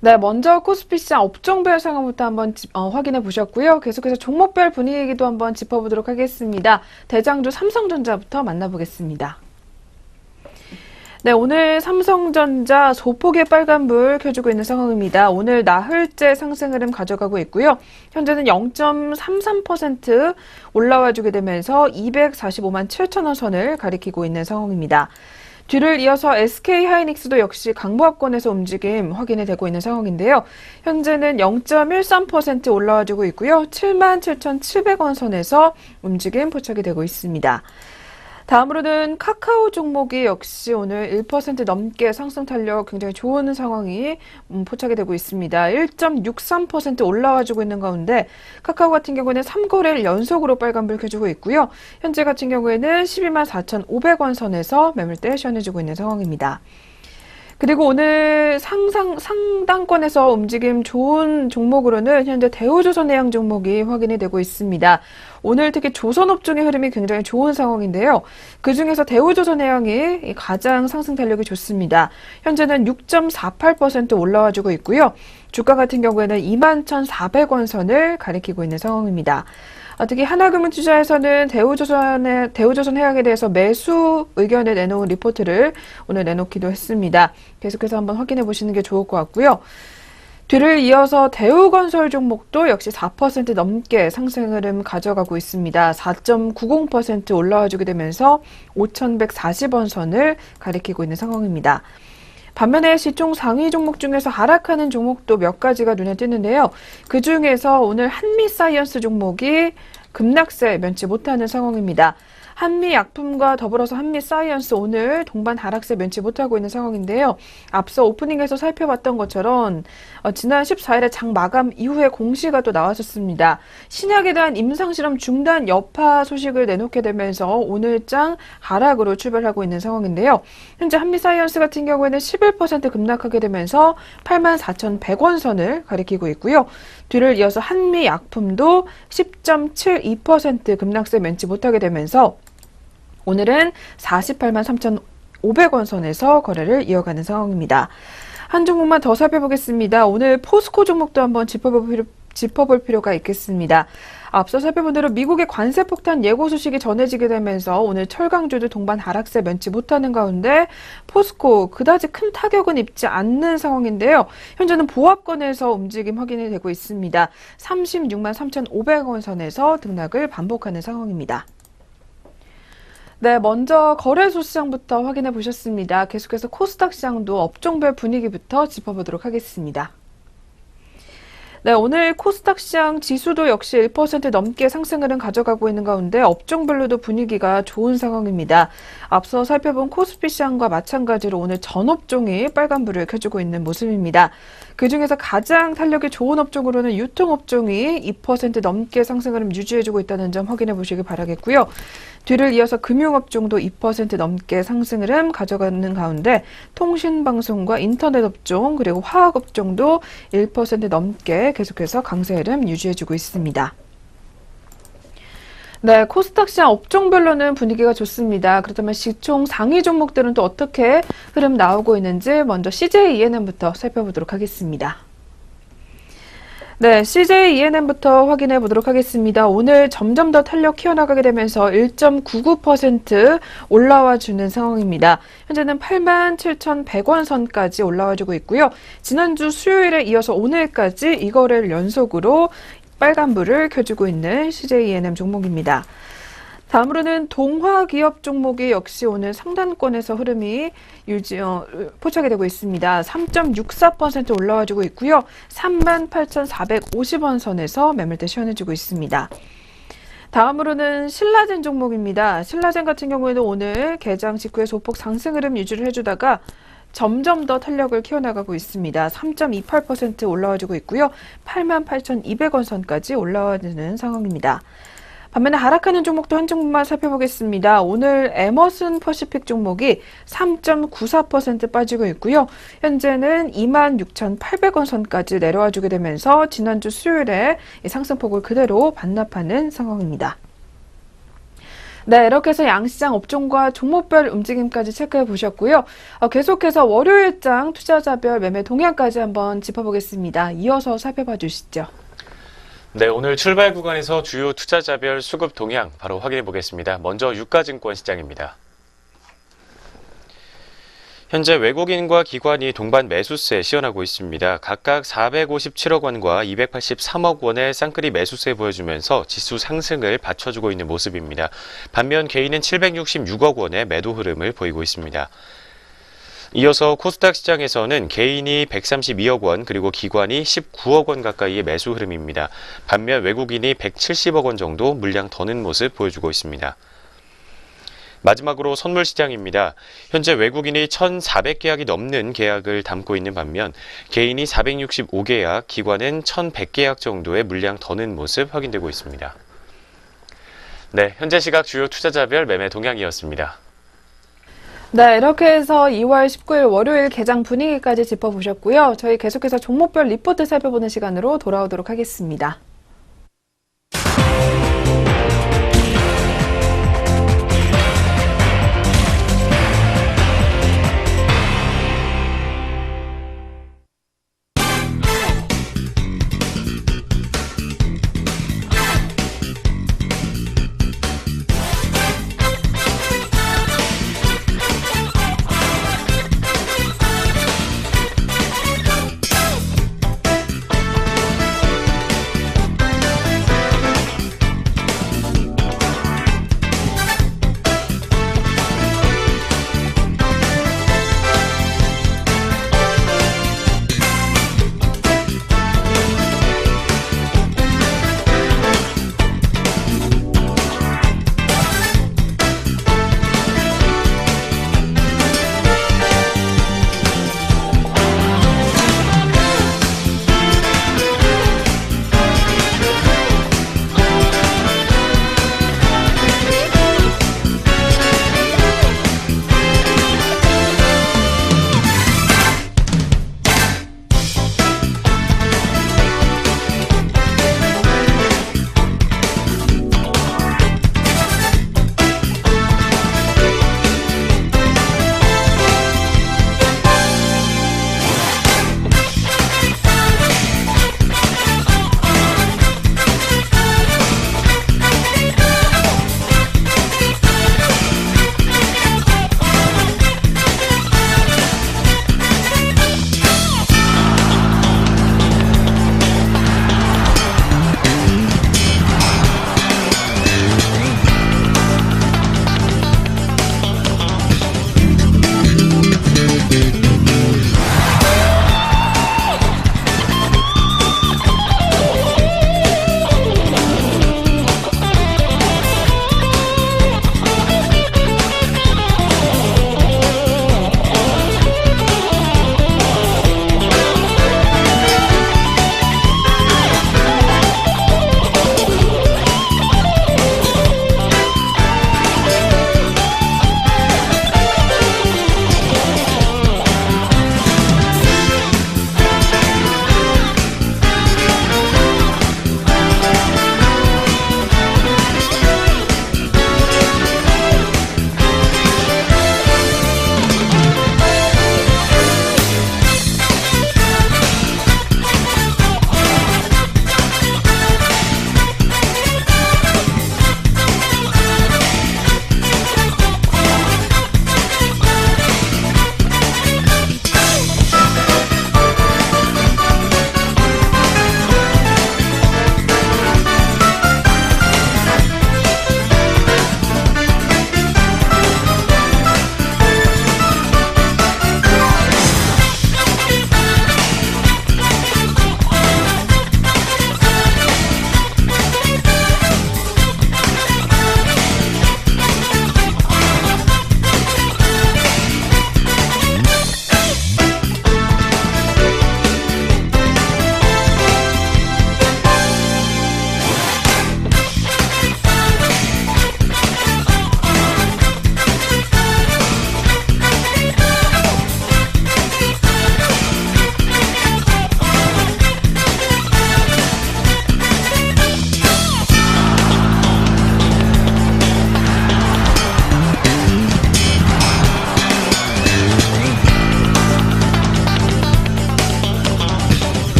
네, 먼저 코스피 시장 업종별 상황부터 한번 확인해 보셨고요. 계속해서 종목별 분위기도 한번 짚어보도록 하겠습니다. 대장주 삼성전자부터 만나보겠습니다. 네, 오늘 삼성전자 소폭의 빨간불 켜주고 있는 상황입니다. 오늘 나흘째 상승 흐름 가져가고 있고요. 현재는 0.33% 올라와주게 되면서 245만 7천 원 선을 가리키고 있는 상황입니다. 뒤를 이어서 SK하이닉스도 역시 강보합권에서 움직임 확인이 되고 있는 상황인데요. 현재는 0.13% 올라와주고 있고요. 77,700원 선에서 움직임 포착이 되고 있습니다. 다음으로는 카카오 종목이 역시 오늘 1% 넘게 상승 탄력 굉장히 좋은 상황이 포착이 되고 있습니다. 1.63% 올라와주고 있는 가운데 카카오 같은 경우에는 3거래일 연속으로 빨간불 켜주고 있고요. 현재 같은 경우에는 12만 4,500원 선에서 매물대 시연해주고 있는 상황입니다. 그리고 오늘 상단권에서 움직임 좋은 종목으로는 현재 대우조선해양 종목이 확인이 되고 있습니다. 오늘 특히 조선업종의 흐름이 굉장히 좋은 상황인데요. 그중에서 대우조선해양이 가장 상승 탄력이 좋습니다. 현재는 6.48% 올라와주고 있고요. 주가 같은 경우에는 21,400원 선을 가리키고 있는 상황입니다. 특히 하나금융투자에서는 대우조선해양에 대해서 매수 의견을 내놓은 리포트를 오늘 내놓기도 했습니다. 계속해서 한번 확인해 보시는 게 좋을 것 같고요. 뒤를 이어서 대우건설 종목도 역시 4% 넘게 상승 흐름 가져가고 있습니다. 4.90% 올라와주게 되면서 5,140원 선을 가리키고 있는 상황입니다. 반면에 시총 상위 종목 중에서 하락하는 종목도 몇 가지가 눈에 띄는데요. 그중에서 오늘 한미사이언스 종목이 급락세 면치 못하는 상황입니다. 한미약품과 더불어서 한미사이언스 오늘 동반 하락세 면치 못하고 있는 상황인데요. 앞서 오프닝에서 살펴봤던 것처럼 지난 14일에 장 마감 이후에 공시가 또 나왔었습니다. 신약에 대한 임상실험 중단 여파 소식을 내놓게 되면서 오늘장 하락으로 출발하고 있는 상황인데요. 현재 한미사이언스 같은 경우에는 11% 급락하게 되면서 84,100원 선을 가리키고 있고요. 뒤를 이어서 한미약품도 10.72% 급락세 면치 못하게 되면서 오늘은 48만 3,500원 선에서 거래를 이어가는 상황입니다. 한 종목만 더 살펴보겠습니다. 오늘 포스코 종목도 한번 짚어볼 필요가 있겠습니다. 앞서 살펴본 대로 미국의 관세 폭탄 예고 소식이 전해지게 되면서 오늘 철강주도 동반 하락세 면치 못하는 가운데 포스코 그다지 큰 타격은 입지 않는 상황인데요. 현재는 보합권에서 움직임 확인이 되고 있습니다. 36만 3,500원 선에서 등락을 반복하는 상황입니다. 네, 먼저 거래소 시장부터 확인해 보셨습니다. 계속해서 코스닥 시장도 업종별 분위기부터 짚어보도록 하겠습니다. 네, 오늘 코스닥 시장 지수도 역시 1% 넘게 상승을 가져가고 있는 가운데 업종별로도 분위기가 좋은 상황입니다. 앞서 살펴본 코스피 시장과 마찬가지로 오늘 전 업종이 빨간불을 켜주고 있는 모습입니다. 그중에서 가장 탄력이 좋은 업종으로는 유통업종이 2% 넘게 상승을 유지해주고 있다는 점 확인해 보시기 바라겠고요. 뒤를 이어서 금융업종도 2% 넘게 상승을 가져가는 가운데 통신방송과 인터넷 업종 그리고 화학업종도 1% 넘게 계속해서 강세 흐름 유지해주고 있습니다. 네, 코스닥 시장 업종별로는 분위기가 좋습니다. 그렇다면 시총 상위 종목들은 또 어떻게 흐름 나오고 있는지 먼저 CJ-ENM부터 살펴보도록 하겠습니다. 네, CJ-ENM부터 확인해 보도록 하겠습니다. 오늘 점점 더 탄력 키워나가게 되면서 1.99% 올라와 주는 상황입니다. 현재는 87,100원 선까지 올라와 주고 있고요. 지난주 수요일에 이어서 오늘까지 이 거래를 연속으로 빨간불을 켜주고 있는 CJ-ENM 종목입니다. 다음으로는 동화기업 종목이 역시 오늘 상단권에서 흐름이 포착이 되고 있습니다. 3.64% 올라와주고 있고요. 38,450원 선에서 매물대 시연해주고 있습니다. 다음으로는 신라젠 종목입니다. 신라젠 같은 경우에는 오늘 개장 직후에 소폭 상승 흐름 유지를 해주다가 점점 더 탄력을 키워나가고 있습니다. 3.28% 올라와주고 있고요. 88,200원 선까지 올라와주는 상황입니다. 반면에 하락하는 종목도 한 종목만 살펴보겠습니다. 오늘 에머슨 퍼시픽 종목이 3.94% 빠지고 있고요. 현재는 26,800원 선까지 내려와주게 되면서 지난주 수요일에 이 상승폭을 그대로 반납하는 상황입니다. 네, 이렇게 해서 양시장 업종과 종목별 움직임까지 체크해 보셨고요. 계속해서 월요일장 투자자별 매매 동향까지 한번 짚어보겠습니다. 이어서 살펴봐 주시죠. 네, 오늘 출발 구간에서 주요 투자자별 수급 동향 바로 확인해 보겠습니다. 먼저 유가증권 시장입니다. 현재 외국인과 기관이 동반 매수세 시연하고 있습니다. 각각 457억 원과 283억 원의 쌍끌이 매수세 보여주면서 지수 상승을 받쳐주고 있는 모습입니다. 반면 개인은 766억 원의 매도 흐름을 보이고 있습니다. 이어서 코스닥 시장에서는 개인이 132억 원 그리고 기관이 19억 원 가까이의 매수 흐름입니다. 반면 외국인이 170억 원 정도 물량 더는 모습 보여주고 있습니다. 마지막으로 선물 시장입니다. 현재 외국인이 1,400계약이 넘는 계약을 담고 있는 반면 개인이 465계약, 기관은 1,100계약 정도의 물량 더는 모습 확인되고 있습니다. 네, 현재 시각 주요 투자자별 매매 동향이었습니다. 네, 이렇게 해서 2월 19일 월요일 개장 분위기까지 짚어보셨고요. 저희 계속해서 종목별 리포트 살펴보는 시간으로 돌아오도록 하겠습니다.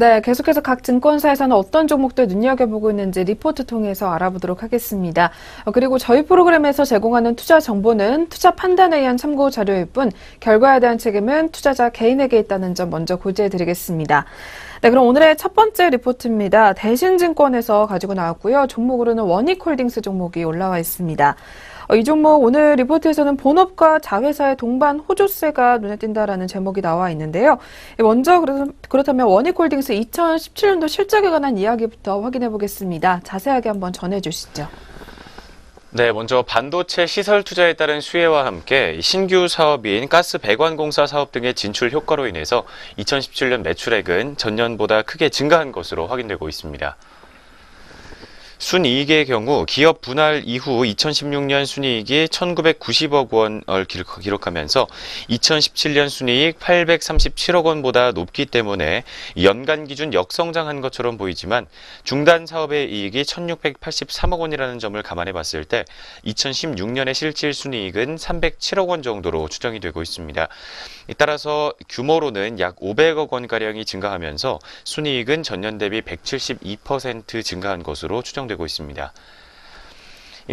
네, 계속해서 각 증권사에서는 어떤 종목들 눈여겨보고 있는지 리포트 통해서 알아보도록 하겠습니다. 그리고 저희 프로그램에서 제공하는 투자 정보는 투자 판단에 의한 참고 자료일 뿐 결과에 대한 책임은 투자자 개인에게 있다는 점 먼저 고지해드리겠습니다. 네, 그럼 오늘의 첫 번째 리포트입니다. 대신증권에서 가지고 나왔고요. 종목으로는 원익홀딩스 종목이 올라와 있습니다. 이 종목 오늘 리포트에서는 본업과 자회사의 동반 호조세가 눈에 띈다라는 제목이 나와 있는데요. 먼저 그렇다면 원익홀딩스 2017년도 실적에 관한 이야기부터 확인해 보겠습니다. 자세하게 한번 전해 주시죠. 네, 먼저 반도체 시설 투자에 따른 수혜와 함께 신규 사업인 가스 배관공사 사업 등의 진출 효과로 인해서 2017년 매출액은 전년보다 크게 증가한 것으로 확인되고 있습니다. 순이익의 경우 기업 분할 이후 2016년 순이익이 1,990억 원을 기록하면서 2017년 순이익 837억 원보다 높기 때문에 연간 기준 역성장한 것처럼 보이지만 중단 사업의 이익이 1,683억 원이라는 점을 감안해 봤을 때 2016년의 실질 순이익은 307억 원 정도로 추정이 되고 있습니다. 따라서 규모로는 약 500억 원가량이 증가하면서 순이익은 전년 대비 172% 증가한 것으로 추정되고 있습니다.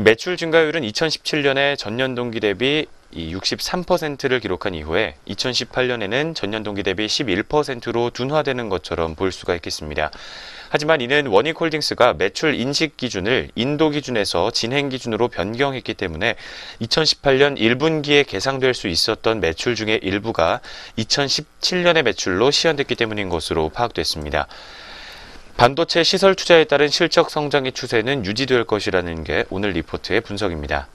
매출 증가율은 2017년에 전년 동기 대비 63%를 기록한 이후에 2018년에는 전년 동기 대비 11%로 둔화되는 것처럼 볼 수가 있겠습니다. 하지만 이는 원익홀딩스가 매출 인식 기준을 인도 기준에서 진행 기준으로 변경했기 때문에 2018년 1분기에 계상될 수 있었던 매출 중의 일부가 2017년의 매출로 시현됐기 때문인 것으로 파악됐습니다. 반도체 시설 투자에 따른 실적 성장의 추세는 유지될 것이라는 게 오늘 리포트의 분석입니다.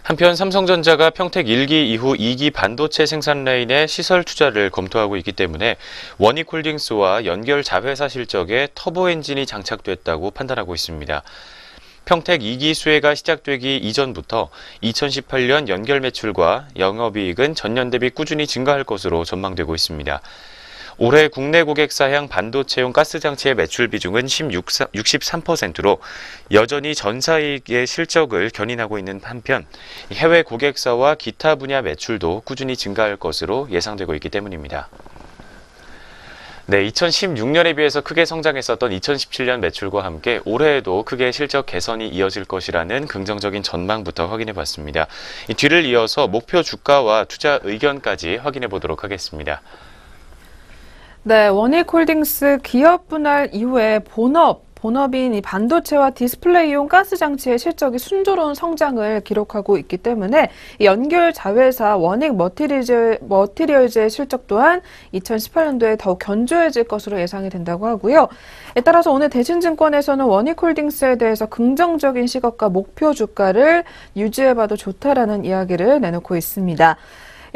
한편 삼성전자가 평택 1기 이후 2기 반도체 생산 라인의 시설 투자를 검토하고 있기 때문에 원익홀딩스와 연결 자회사 실적에 터보 엔진이 장착됐다고 판단하고 있습니다. 평택 2기 수혜가 시작되기 이전부터 2018년 연결 매출과 영업이익은 전년 대비 꾸준히 증가할 것으로 전망되고 있습니다. 올해 국내 고객사향 반도체용 가스장치의 매출 비중은 63%로 여전히 전사익의 실적을 견인하고 있는 한편 해외 고객사와 기타 분야 매출도 꾸준히 증가할 것으로 예상되고 있기 때문입니다. 네, 2016년에 비해서 크게 성장했었던 2017년 매출과 함께 올해에도 크게 실적 개선이 이어질 것이라는 긍정적인 전망부터 확인해 봤습니다. 이 뒤를 이어서 목표 주가와 투자 의견까지 확인해 보도록 하겠습니다. 네, 원익홀딩스 기업 분할 이후에 본업인 이 반도체와 디스플레이용 가스 장치의 실적이 순조로운 성장을 기록하고 있기 때문에 연결 자회사 원익 머티리얼즈의 실적 또한 2018년도에 더욱 견조해질 것으로 예상이 된다고 하고요. 따라서 오늘 대신증권에서는 원익홀딩스에 대해서 긍정적인 시각과 목표 주가를 유지해봐도 좋다라는 이야기를 내놓고 있습니다.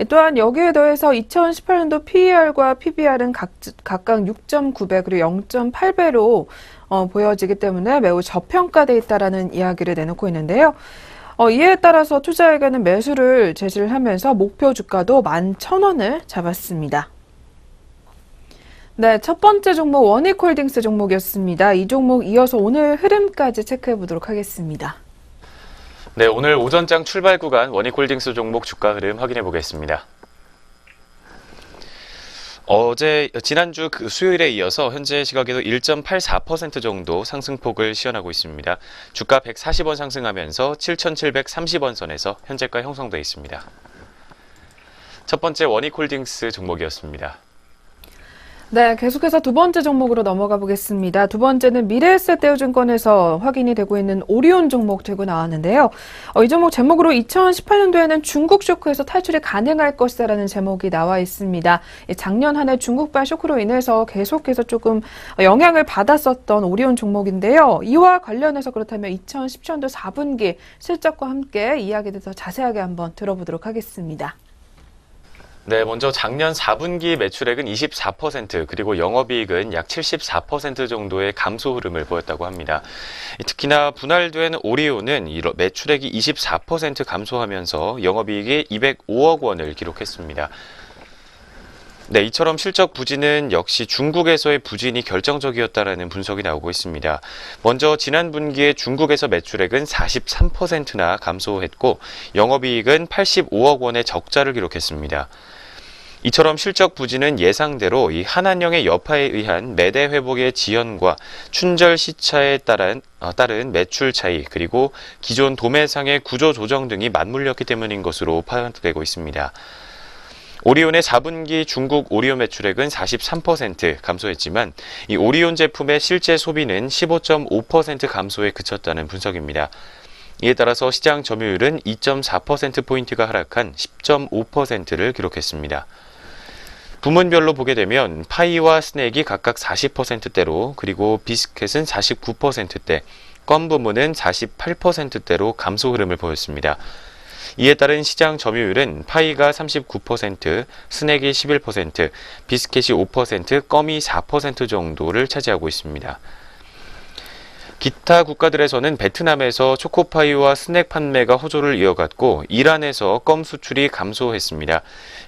또한 여기에 더해서 2018년도 PER과 PBR은 각각 6.9배 그리고 0.8배로 보여지기 때문에 매우 저평가돼 있다라는 이야기를 내놓고 있는데요. 이에 따라서 투자에게는 매수를 제시를 하면서 목표 주가도 11,000원을 잡았습니다. 네, 첫 번째 종목 원익홀딩스 종목이었습니다. 이 종목 이어서 오늘 흐름까지 체크해 보도록 하겠습니다. 네, 오늘 오전장 출발 구간 원익홀딩스 종목 주가 흐름 확인해 보겠습니다. 지난주 수요일에 이어서 현재 시각에도 1.84% 정도 상승폭을 시현하고 있습니다. 주가 140원 상승하면서 7,730원 선에서 현재가 형성되어 있습니다. 첫 번째 원익홀딩스 종목이었습니다. 네, 계속해서 두 번째 종목으로 넘어가 보겠습니다. 두 번째는 미래에셋대우증권에서 확인이 되고 있는 오리온 종목 들고 나왔는데요. 이 종목 제목으로 2018년도에는 중국 쇼크에서 탈출이 가능할 것이다라는 제목이 나와 있습니다. 작년 한 해 중국발 쇼크로 인해서 계속해서 조금 영향을 받았었던 오리온 종목인데요. 이와 관련해서 그렇다면 2017년도 4분기 실적과 함께 이야기를 더 자세하게 한번 들어보도록 하겠습니다. 네, 먼저 작년 4분기 매출액은 24% 그리고 영업이익은 약 74% 정도의 감소 흐름을 보였다고 합니다. 특히나 분할된 오리온은 매출액이 24% 감소하면서 영업이익이 205억 원을 기록했습니다. 네, 이처럼 실적 부진은 역시 중국에서의 부진이 결정적이었다라는 분석이 나오고 있습니다. 먼저 지난 분기에 중국에서 매출액은 43%나 감소했고 영업이익은 85억 원의 적자를 기록했습니다. 이처럼 실적 부진은 예상대로 이 한한령의 여파에 의한 매대 회복의 지연과 춘절 시차에 따른 매출 차이, 그리고 기존 도매상의 구조 조정 등이 맞물렸기 때문인 것으로 파악되고 있습니다. 오리온의 4분기 중국 오리온 매출액은 43% 감소했지만 이 오리온 제품의 실제 소비는 15.5% 감소에 그쳤다는 분석입니다. 이에 따라서 시장 점유율은 2.4%포인트가 하락한 10.5%를 기록했습니다. 부문별로 보게 되면 파이와 스낵이 각각 40%대로, 그리고 비스켓은 49%대, 껌 부문은 48%대로 감소 흐름을 보였습니다. 이에 따른 시장 점유율은 파이가 39%, 스낵이 11%, 비스켓이 5%, 껌이 4% 정도를 차지하고 있습니다. 기타 국가들에서는 베트남에서 초코파이와 스낵 판매가 호조를 이어갔고 이란에서 껌 수출이 감소했습니다.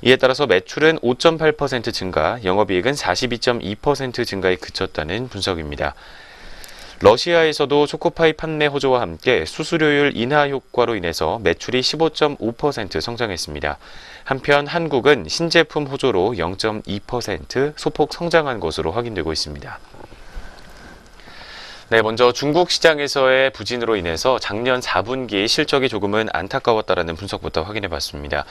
이에 따라서 매출은 5.8% 증가, 영업이익은 42.2% 증가에 그쳤다는 분석입니다. 러시아에서도 초코파이 판매 호조와 함께 수수료율 인하 효과로 인해서 매출이 15.5% 성장했습니다. 한편 한국은 신제품 호조로 0.2% 소폭 성장한 것으로 확인되고 있습니다. 네, 먼저 중국 시장에서의 부진으로 인해서 작년 4분기 실적이 조금은 안타까웠다라는 분석부터 확인해 봤습니다.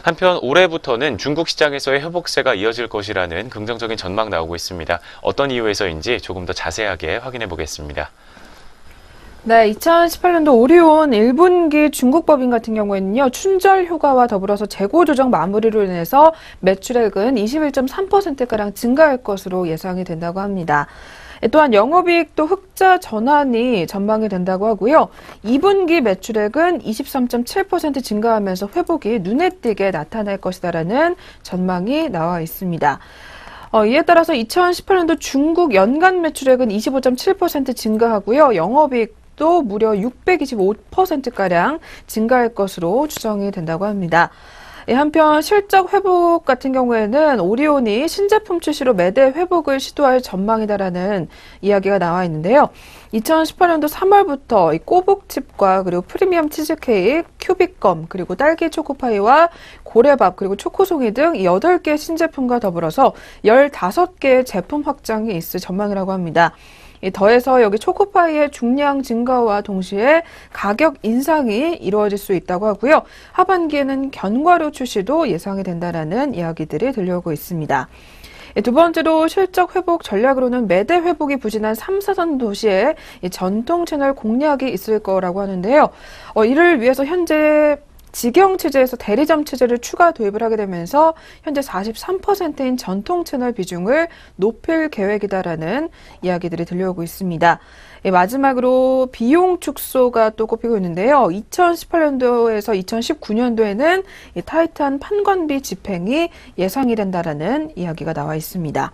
한편 올해부터는 중국 시장에서의 회복세가 이어질 것이라는 긍정적인 전망 나오고 있습니다. 어떤 이유에서인지 조금 더 자세하게 확인해 보겠습니다. 네, 2018년도 오리온 1분기 중국 법인 같은 경우에는요, 춘절 휴가와 더불어서 재고 조정 마무리로 인해서 매출액은 21.3%가량 증가할 것으로 예상이 된다고 합니다. 또한 영업이익도 흑자 전환이 전망이 된다고 하고요. 2분기 매출액은 23.7% 증가하면서 회복이 눈에 띄게 나타날 것이다라는 전망이 나와 있습니다. 이에 따라서 2018년도 중국 연간 매출액은 25.7% 증가하고요. 영업이익도 무려 625%가량 증가할 것으로 추정이 된다고 합니다. 한편 실적 회복 같은 경우에는 오리온이 신제품 출시로 매대 회복을 시도할 전망이다라는 이야기가 나와 있는데요. 2018년도 3월부터 꼬북칩과 그리고 프리미엄 치즈케이크, 큐빅껌, 그리고 딸기 초코파이와 고래밥, 그리고 초코송이 등 8개 신제품과 더불어서 15개의 제품 확장이 있을 전망이라고 합니다. 더해서 여기 초코파이의 중량 증가와 동시에 가격 인상이 이루어질 수 있다고 하고요. 하반기에는 견과류 출시도 예상이 된다라는 이야기들이 들려오고 있습니다. 두 번째로 실적 회복 전략으로는 매대 회복이 부진한 3, 4선 도시에 전통 채널 공략이 있을 거라고 하는데요. 이를 위해서 현재 직영 체제에서 대리점 체제를 추가 도입을 하게 되면서 현재 43%인 전통 채널 비중을 높일 계획이다라는 이야기들이 들려오고 있습니다. 마지막으로 비용 축소가 또 꼽히고 있는데요. 2018년도에서 2019년도에는 타이탄 판관비 집행이 예상이 된다라는 이야기가 나와 있습니다.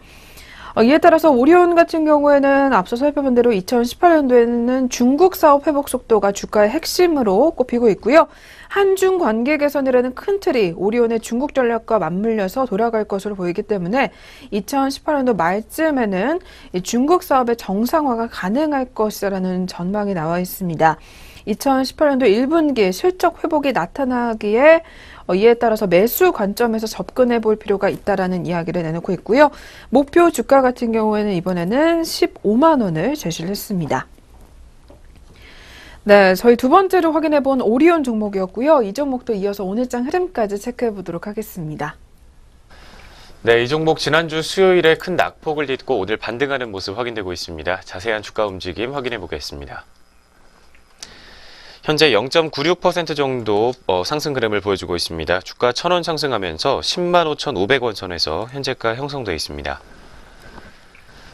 이에 따라서 오리온 같은 경우에는 앞서 살펴본 대로 2018년도에는 중국 사업 회복 속도가 주가의 핵심으로 꼽히고 있고요. 한중 관계 개선이라는 큰 틀이 오리온의 중국 전략과 맞물려서 돌아갈 것으로 보이기 때문에 2018년도 말쯤에는 중국 사업의 정상화가 가능할 것이라는 전망이 나와 있습니다. 2018년도 1분기 실적 회복이 나타나기에 이에 따라서 매수 관점에서 접근해 볼 필요가 있다라는 이야기를 내놓고 있고요. 목표 주가 같은 경우에는 이번에는 15만 원을 제시를 했습니다. 네, 저희 두 번째로 확인해 본 오리온 종목이었고요. 이 종목도 이어서 오늘장 흐름까지 체크해 보도록 하겠습니다. 네, 이 종목 지난주 수요일에 큰 낙폭을 딛고 오늘 반등하는 모습 확인되고 있습니다. 자세한 주가 움직임 확인해 보겠습니다. 현재 0.96% 정도 상승 흐름을 보여주고 있습니다. 주가 1,000원 상승하면서 105,500원 선에서 현재가 형성되어 있습니다.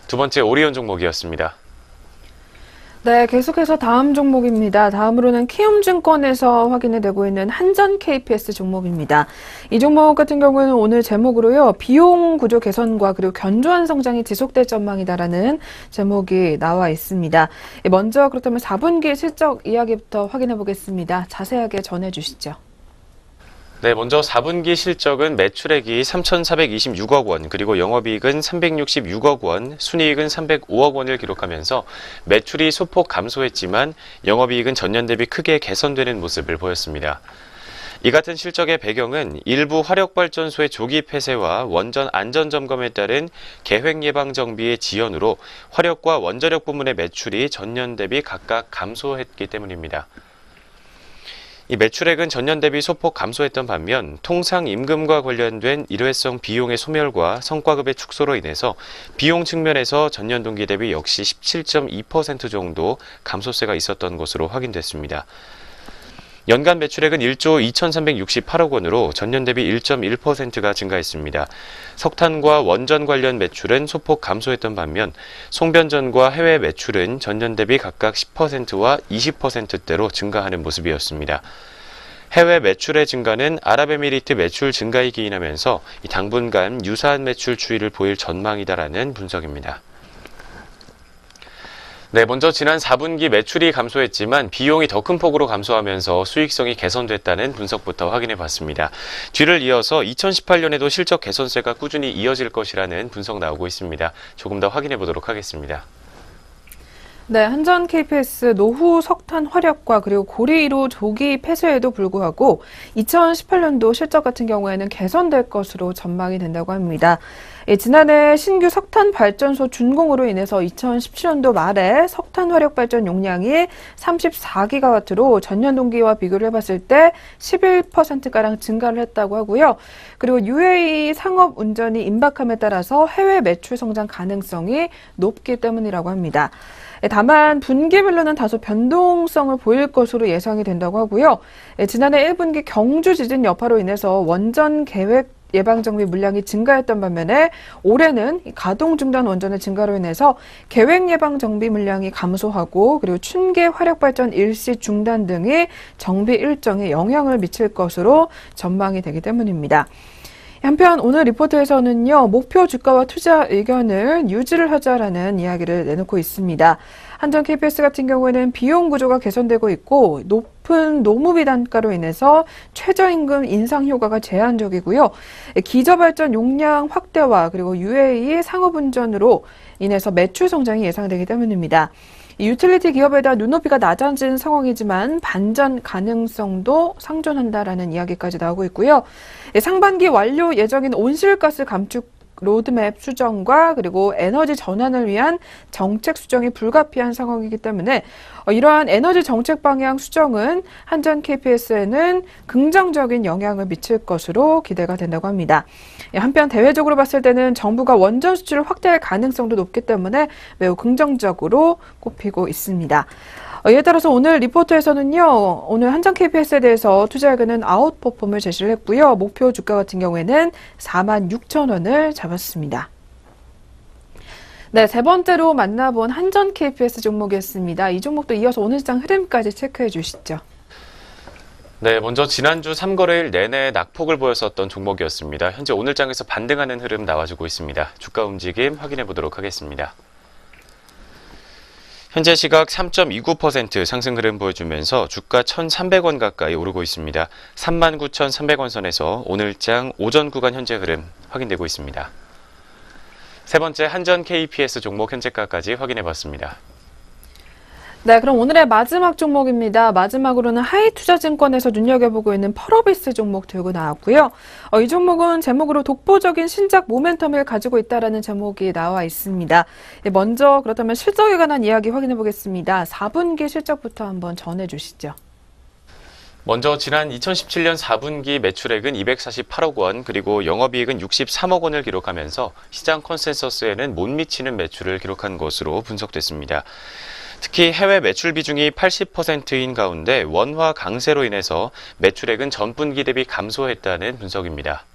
두 번째 오리온 종목이었습니다. 네, 계속해서 다음 종목입니다. 다음으로는 키움증권에서 확인이 되고 있는 한전 KPS 종목입니다. 이 종목 같은 경우에는 오늘 제목으로요, 비용 구조 개선과 그리고 견조한 성장이 지속될 전망이다라는 제목이 나와 있습니다. 먼저 그렇다면 4분기 실적 이야기부터 확인해 보겠습니다. 자세하게 전해 주시죠. 네, 먼저 4분기 실적은 매출액이 3,426억 원, 그리고 영업이익은 366억 원, 순이익은 305억 원을 기록하면서 매출이 소폭 감소했지만 영업이익은 전년 대비 크게 개선되는 모습을 보였습니다. 이 같은 실적의 배경은 일부 화력발전소의 조기 폐쇄와 원전 안전점검에 따른 계획 예방 정비의 지연으로 화력과 원자력 부문의 매출이 전년 대비 각각 감소했기 때문입니다. 이 매출액은 전년 대비 소폭 감소했던 반면 통상 임금과 관련된 일회성 비용의 소멸과 성과급의 축소로 인해서 비용 측면에서 전년 동기 대비 역시 17.2% 정도 감소세가 있었던 것으로 확인됐습니다. 연간 매출액은 1조 2,368억 원으로 전년 대비 1.1%가 증가했습니다. 석탄과 원전 관련 매출은 소폭 감소했던 반면 송변전과 해외 매출은 전년 대비 각각 10%와 20%대로 증가하는 모습이었습니다. 해외 매출의 증가는 아랍에미리트 매출 증가에 기인하면서 당분간 유사한 매출 추이를 보일 전망이다라는 분석입니다. 네, 먼저 지난 4분기 매출이 감소했지만 비용이 더 큰 폭으로 감소하면서 수익성이 개선됐다는 분석부터 확인해 봤습니다. 뒤를 이어서 2018년에도 실적 개선세가 꾸준히 이어질 것이라는 분석 나오고 있습니다. 조금 더 확인해 보도록 하겠습니다. 네, 한전 KPS 노후 석탄 화력과 그리고 고리 1호 조기 폐쇄에도 불구하고 2018년도 실적 같은 경우에는 개선될 것으로 전망이 된다고 합니다. 지난해 신규 석탄 발전소 준공으로 인해서 2017년도 말에 석탄 화력 발전 용량이 34기가와트로 전년 동기와 비교를 해봤을 때 11%가량 증가를 했다고 하고요. 그리고 UAE 상업 운전이 임박함에 따라서 해외 매출 성장 가능성이 높기 때문이라고 합니다. 다만 분기별로는 다소 변동성을 보일 것으로 예상이 된다고 하고요. 지난해 1분기 경주 지진 여파로 인해서 원전 계획 예방정비 물량이 증가했던 반면에 올해는 가동 중단 원전의 증가로 인해서 계획 예방정비 물량이 감소하고 그리고 춘계 화력발전 일시 중단 등이 정비 일정에 영향을 미칠 것으로 전망이 되기 때문입니다. 한편 오늘 리포트에서는요, 목표 주가와 투자 의견을 유지를 하자라는 이야기를 내놓고 있습니다. 한전 KPS 같은 경우에는 비용 구조가 개선되고 있고 높은 노무비 단가로 인해서 최저임금 인상 효과가 제한적이고요. 기저발전 용량 확대와 그리고 UAE 상업운전으로 인해서 매출 성장이 예상되기 때문입니다. 유틸리티 기업에다 눈높이가 낮아진 상황이지만 반전 가능성도 상존한다라는 이야기까지 나오고 있고요. 상반기 완료 예정인 온실가스 감축 로드맵 수정과 그리고 에너지 전환을 위한 정책 수정이 불가피한 상황이기 때문에 이러한 에너지 정책 방향 수정은 한전 KPS에는 긍정적인 영향을 미칠 것으로 기대가 된다고 합니다. 한편 대외적으로 봤을 때는 정부가 원전 수출을 확대할 가능성도 높기 때문에 매우 긍정적으로 꼽히고 있습니다. 이에 따라서 오늘 리포트에서는요, 오늘 한전 KPS에 대해서 투자액은 아웃퍼폼을 제시를 했고요. 목표 주가 같은 경우에는 46,000원을 잡았습니다. 네, 세 번째로 만나본 한전 KPS 종목이었습니다. 이 종목도 이어서 오늘 시장 흐름까지 체크해 주시죠. 네, 먼저 지난주 3거래일 내내 낙폭을 보였었던 종목이었습니다. 현재 오늘장에서 반등하는 흐름 나와주고 있습니다. 주가 움직임 확인해 보도록 하겠습니다. 현재 시각 3.29% 상승 흐름 보여주면서 주가 1,300원 가까이 오르고 있습니다. 39,300원 선에서 오늘장 오전 구간 현재 흐름 확인되고 있습니다. 세 번째 한전 KPS 종목 현재가까지 확인해봤습니다. 네, 그럼 오늘의 마지막 종목입니다. 마지막으로는 하이투자증권에서 눈여겨보고 있는 펄어비스 종목 들고 나왔고요. 이 종목은 제목으로 독보적인 신작 모멘텀을 가지고 있다라는 제목이 나와 있습니다. 먼저 그렇다면 실적에 관한 이야기 확인해 보겠습니다. 4분기 실적부터 한번 전해주시죠. 먼저 지난 2017년 4분기 매출액은 248억 원, 그리고 영업이익은 63억 원을 기록하면서 시장 컨센서스에는 못 미치는 매출을 기록한 것으로 분석됐습니다. 특히 해외 매출 비중이 80%인 가운데 원화 강세로 인해서 매출액은 전분기 대비 감소했다는 분석입니다.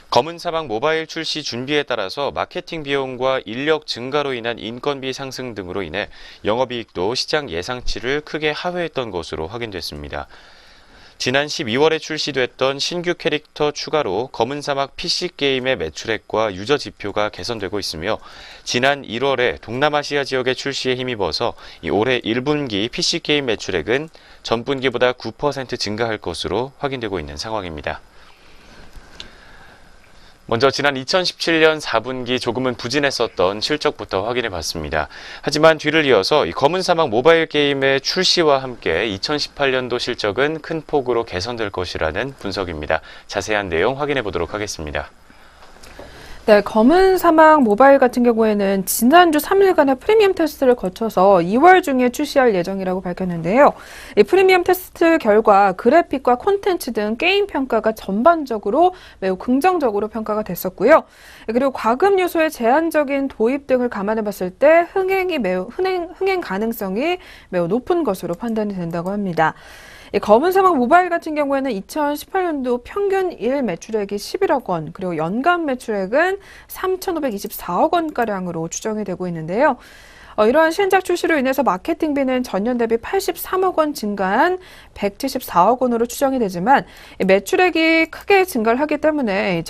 검은 사막 모바일 출시 준비에 따라서 마케팅 비용과 인력 증가로 인한 인건비 상승 등으로 인해 영업이익도 시장 예상치를 크게 하회했던 것으로 확인됐습니다. 지난 12월에 출시됐던 신규 캐릭터 추가로 검은 사막 PC게임의 매출액과 유저 지표가 개선되고 있으며 지난 1월에 동남아시아 지역의 출시에 힘입어서 올해 1분기 PC게임 매출액은 전분기보다 9% 증가할 것으로 확인되고 있는 상황입니다. 먼저 지난 2017년 4분기 조금은 부진했었던 실적부터 확인해 봤습니다. 하지만 뒤를 이어서 이 검은 사막 모바일 게임의 출시와 함께 2018년도 실적은 큰 폭으로 개선될 것이라는 분석입니다. 자세한 내용 확인해 보도록 하겠습니다. 네, 검은 사막 모바일 같은 경우에는 지난주 3일간의 프리미엄 테스트를 거쳐서 2월 중에 출시할 예정이라고 밝혔는데요. 이 프리미엄 테스트 결과 그래픽과 콘텐츠 등 게임 평가가 전반적으로 매우 긍정적으로 평가가 됐었고요. 그리고 과금 요소의 제한적인 도입 등을 감안해 봤을 때 흥행 가능성이 매우 높은 것으로 판단이 된다고 합니다. 이 검은 사막 모바일 같은 경우에는 2018년도 평균 일 매출액이 11억 원, 그리고 연간 매출액은 3,524억 원가량으로 추정이 되고 있는데요. 이러한 신작 출시로 인해서 마케팅비는 전년 대비 83억 원 증가한 174억 원으로 추정이 되지만 매출액이 크게 증가를 하기 때문에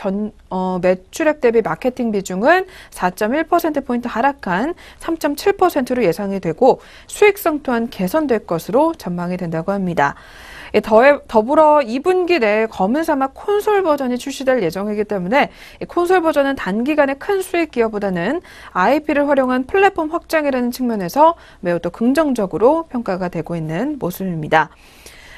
매출액 대비 마케팅 비중은 4.1%포인트 하락한 3.7%로 예상이 되고 수익성 또한 개선될 것으로 전망이 된다고 합니다. 더불어 2분기 내에 검은 사막 콘솔 버전이 출시될 예정이기 때문에 콘솔 버전은 단기간에 큰 수익 기여보다는 IP를 활용한 플랫폼 확장이라는 측면에서 매우 또 긍정적으로 평가가 되고 있는 모습입니다.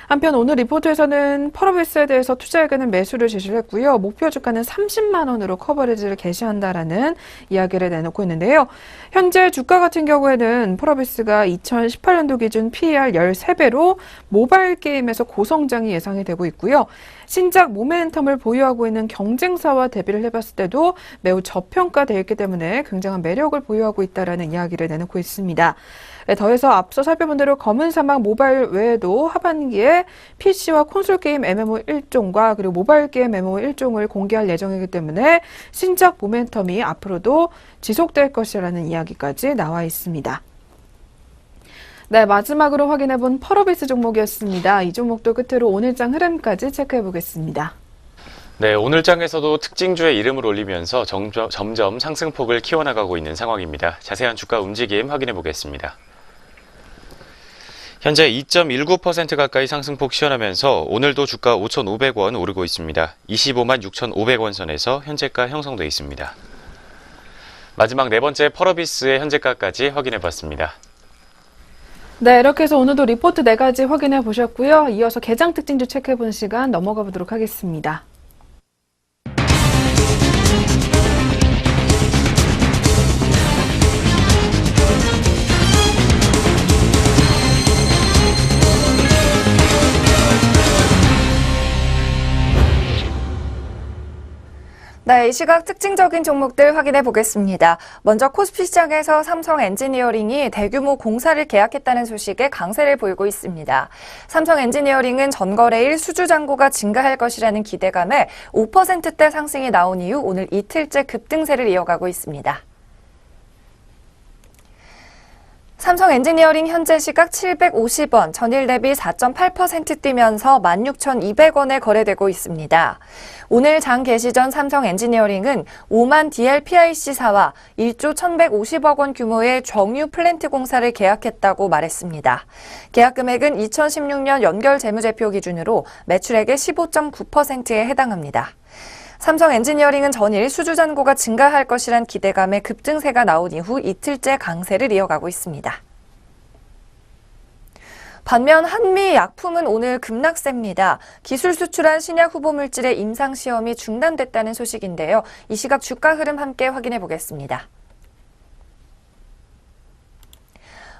한편 오늘 리포트에서는 펄어비스에 대해서 투자에게는 매수를 제시를 했고요. 목표 주가는 30만 원으로 커버리지를 개시한다라는 이야기를 내놓고 있는데요. 현재 주가 같은 경우에는 펄어비스가 2018년도 기준 PER 13배로 모바일 게임에서 고성장이 예상이 되고 있고요. 신작 모멘텀을 보유하고 있는 경쟁사와 대비를 해봤을 때도 매우 저평가되어 있기 때문에 굉장한 매력을 보유하고 있다라는 이야기를 내놓고 있습니다. 더해서 앞서 살펴본 대로 검은 사막 모바일 외에도 하반기에 PC와 콘솔 게임 MMO 1종과 그리고 모바일 게임 MMO 1종을 공개할 예정이기 때문에 신작 모멘텀이 앞으로도 지속될 것이라는 이야기까지 나와 있습니다. 네, 마지막으로 확인해본 펄어비스 종목이었습니다. 이 종목도 끝으로 오늘장 흐름까지 체크해 보겠습니다. 네, 오늘 장에서도 특징주의 이름을 올리면서 점점 상승폭을 키워나가고 있는 상황입니다. 자세한 주가 움직임 확인해 보겠습니다. 현재 2.19% 가까이 상승폭 시현하면서 오늘도 주가 5,500원 오르고 있습니다. 25만 6,500원 선에서 현재가 형성돼 있습니다. 마지막 네 번째 펄어비스의 현재가까지 확인해 봤습니다. 네, 이렇게 해서 오늘도 리포트 4가지 확인해 보셨고요. 이어서 개장 특징주 체크해 보는 시간 넘어가 보도록 하겠습니다. 네, 이 시각 특징적인 종목들 확인해 보겠습니다. 먼저 코스피 시장에서 삼성 엔지니어링이 대규모 공사를 계약했다는 소식에 강세를 보이고 있습니다. 삼성 엔지니어링은 전거래일 수주 잔고가 증가할 것이라는 기대감에 5%대 상승이 나온 이후 오늘 이틀째 급등세를 이어가고 있습니다. 삼성 엔지니어링 현재 시각 750원, 전일 대비 4.8% 뛰면서 16,200원에 거래되고 있습니다. 오늘 장 개시 전 삼성 엔지니어링은 오만 DLPIC사와 1조 1,150억 원 규모의 정유 플랜트 공사를 계약했다고 말했습니다. 계약 금액은 2016년 연결 재무제표 기준으로 매출액의 15.9%에 해당합니다. 삼성 엔지니어링은 전일 수주 잔고가 증가할 것이란 기대감에 급등세가 나온 이후 이틀째 강세를 이어가고 있습니다. 반면 한미약품은 오늘 급락세입니다. 기술 수출한 신약 후보 물질의 임상시험이 중단됐다는 소식인데요. 이 시각 주가 흐름 함께 확인해 보겠습니다.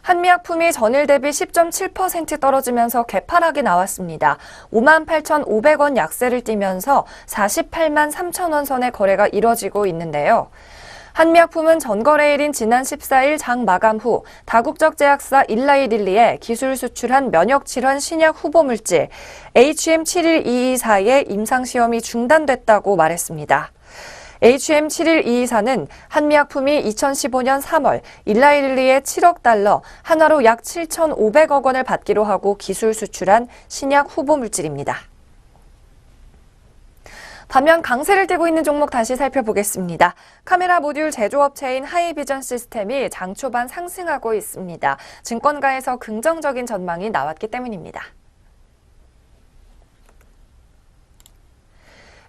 한미약품이 전일 대비 10.7% 떨어지면서 개파락이 나왔습니다. 58,500원 약세를 띠면서 48만 3천원 선의 거래가 이뤄지고 있는데요. 한미약품은 전거래일인 지난 14일 장 마감 후 다국적 제약사 일라이릴리에 기술 수출한 면역질환 신약 후보 물질 HM71224의 임상시험이 중단됐다고 말했습니다. HM71224는 한미약품이 2015년 3월 일라이릴리에 7억 달러, 한화로 약 7,500억 원을 받기로 하고 기술 수출한 신약 후보 물질입니다. 반면 강세를 띠고 있는 종목 다시 살펴보겠습니다. 카메라 모듈 제조업체인 하이비전 시스템이 장 초반 상승하고 있습니다. 증권가에서 긍정적인 전망이 나왔기 때문입니다.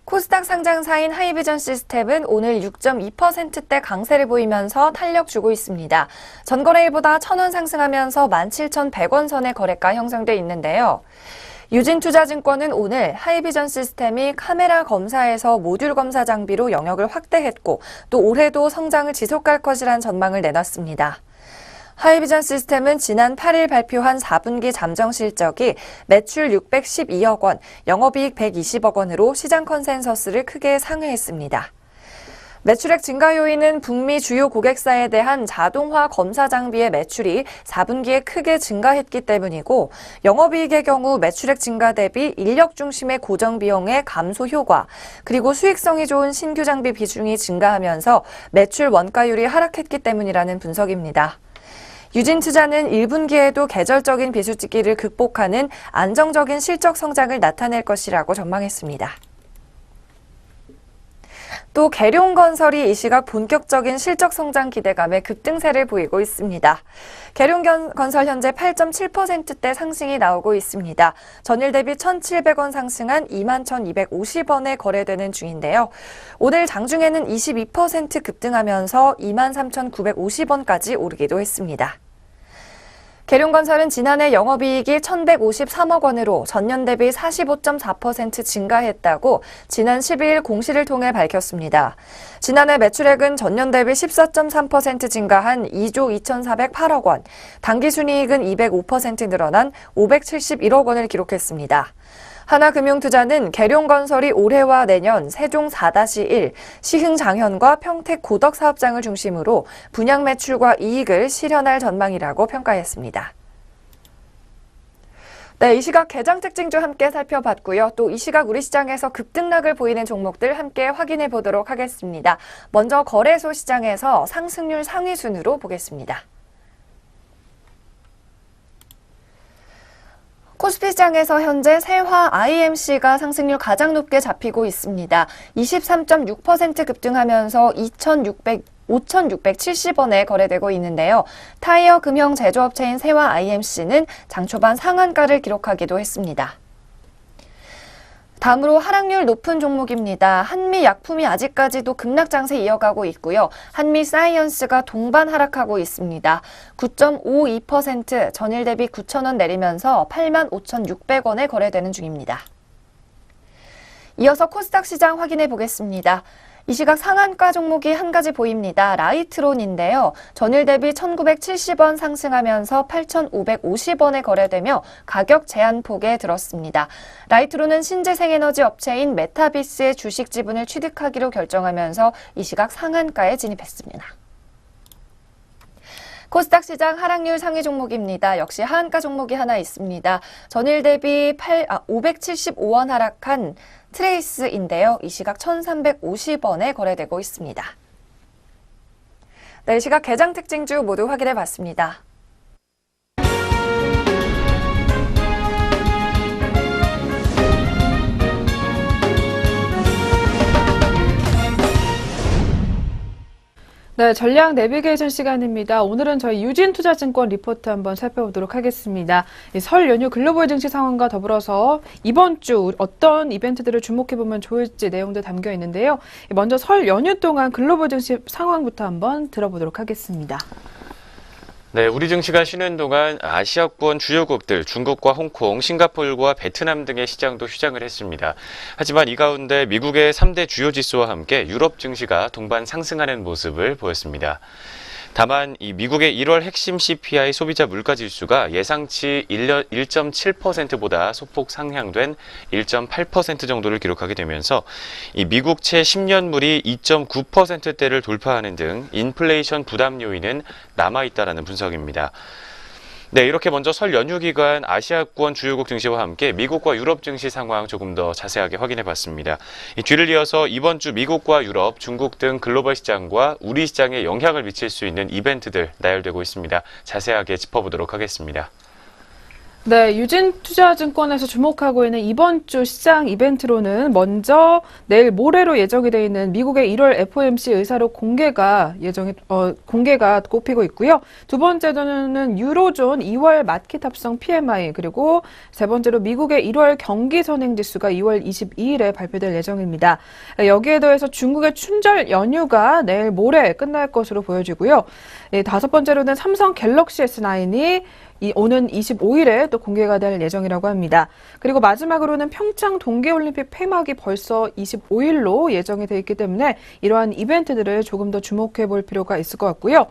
코스닥 상장사인 하이비전 시스템은 오늘 6.2%대 강세를 보이면서 탄력 주고 있습니다. 전거래일보다 1,000원 상승하면서 17,100원 선의 거래가 형성돼 있는데요. 유진투자증권은 오늘 하이비전 시스템이 카메라 검사에서 모듈 검사 장비로 영역을 확대했고 또 올해도 성장을 지속할 것이란 전망을 내놨습니다. 하이비전 시스템은 지난 8일 발표한 4분기 잠정 실적이 매출 612억 원, 영업이익 120억 원으로 시장 컨센서스를 크게 상회했습니다. 매출액 증가 요인은 북미 주요 고객사에 대한 자동화 검사 장비의 매출이 4분기에 크게 증가했기 때문이고 영업이익의 경우 매출액 증가 대비 인력 중심의 고정 비용의 감소 효과, 그리고 수익성이 좋은 신규 장비 비중이 증가하면서 매출 원가율이 하락했기 때문이라는 분석입니다. 유진투자는 1분기에도 계절적인 비수기를 극복하는 안정적인 실적 성장을 나타낼 것이라고 전망했습니다. 또 계룡건설이 이 시각 본격적인 실적 성장 기대감에 급등세를 보이고 있습니다. 계룡건설 현재 8.7%대 상승이 나오고 있습니다. 전일 대비 1,700원 상승한 21,250원에 거래되는 중인데요. 오늘 장중에는 22% 급등하면서 23,950원까지 오르기도 했습니다. 계룡건설은 지난해 영업이익이 1,153억 원으로 전년 대비 45.4% 증가했다고 지난 12일 공시를 통해 밝혔습니다. 지난해 매출액은 전년 대비 14.3% 증가한 2조 2,408억 원, 당기순이익은 205% 늘어난 571억 원을 기록했습니다. 하나금융투자는 계룡건설이 올해와 내년 세종 4-1, 시흥장현과 평택 고덕 사업장을 중심으로 분양 매출과 이익을 실현할 전망이라고 평가했습니다. 네, 이 시각 개장 특징주 함께 살펴봤고요. 또 이 시각 우리 시장에서 급등락을 보이는 종목들 함께 확인해 보도록 하겠습니다. 먼저 거래소 시장에서 상승률 상위 순으로 보겠습니다. 코스피 시장에서 현재 세화 IMC가 상승률 가장 높게 잡히고 있습니다. 23.6% 급등하면서 5,670원에 거래되고 있는데요. 타이어 금형 제조업체인 세화 IMC는 장 초반 상한가를 기록하기도 했습니다. 다음으로 하락률 높은 종목입니다. 한미약품이 아직까지도 급락 장세 이어가고 있고요. 한미사이언스가 동반 하락하고 있습니다. 9.52% 전일 대비 9,000원 내리면서 85,600원에 거래되는 중입니다. 이어서 코스닥 시장 확인해 보겠습니다. 이 시각 상한가 종목이 한 가지 보입니다. 라이트론인데요. 전일 대비 1,970원 상승하면서 8,550원에 거래되며 가격 제한폭에 들었습니다. 라이트론은 신재생에너지 업체인 메타비스의 주식 지분을 취득하기로 결정하면서 이 시각 상한가에 진입했습니다. 코스닥 시장 하락률 상위 종목입니다. 역시 하한가 종목이 하나 있습니다. 전일 대비 575원 하락한 트레이스인데요. 이 시각 1,350원에 거래되고 있습니다. 네, 이 시각 개장 특징주 모두 확인해 봤습니다. 네, 전략 내비게이션 시간입니다. 오늘은 저희 유진투자증권 리포트 한번 살펴보도록 하겠습니다. 설 연휴 글로벌 증시 상황과 더불어서 이번 주 어떤 이벤트들을 주목해보면 좋을지 내용도 담겨 있는데요. 먼저 설 연휴 동안 글로벌 증시 상황부터 한번 들어보도록 하겠습니다. 네, 우리 증시가 쉬는 동안 아시아권 주요국들 중국과 홍콩, 싱가포르와 베트남 등의 시장도 휴장을 했습니다. 하지만 이 가운데 미국의 3대 주요 지수와 함께 유럽 증시가 동반 상승하는 모습을 보였습니다. 다만 이 미국의 1월 핵심 CPI 소비자 물가 지수가 예상치 1.7%보다 소폭 상향된 1.8% 정도를 기록하게 되면서 이 미국채 10년물이 2.9%대를 돌파하는 등 인플레이션 부담 요인은 남아있다라는 분석입니다. 네, 이렇게 먼저 설 연휴 기간 아시아권 주요국 증시와 함께 미국과 유럽 증시 상황 조금 더 자세하게 확인해 봤습니다. 뒤를 이어서 이번 주 미국과 유럽, 중국 등 글로벌 시장과 우리 시장에 영향을 미칠 수 있는 이벤트들 나열되고 있습니다. 자세하게 짚어보도록 하겠습니다. 네, 유진투자증권에서 주목하고 있는 이번 주 시장 이벤트로는 먼저 내일 모레로 예정이 되어 있는 미국의 1월 FOMC 의사록 공개가 꼽히고 있고요. 두 번째로는 유로존 2월 마켓 합성 PMI, 그리고 세 번째로 미국의 1월 경기 선행 지수가 2월 22일에 발표될 예정입니다. 여기에 더해서 중국의 춘절 연휴가 내일 모레 끝날 것으로 보여지고요. 다섯 번째로는 삼성 갤럭시 S9이 오는 25일에 또 공개가 될 예정이라고 합니다. 그리고 마지막으로는 평창 동계올림픽 폐막이 벌써 25일로 예정이 돼 있기 때문에 이러한 이벤트들을 조금 더 주목해 볼 필요가 있을 것 같고요.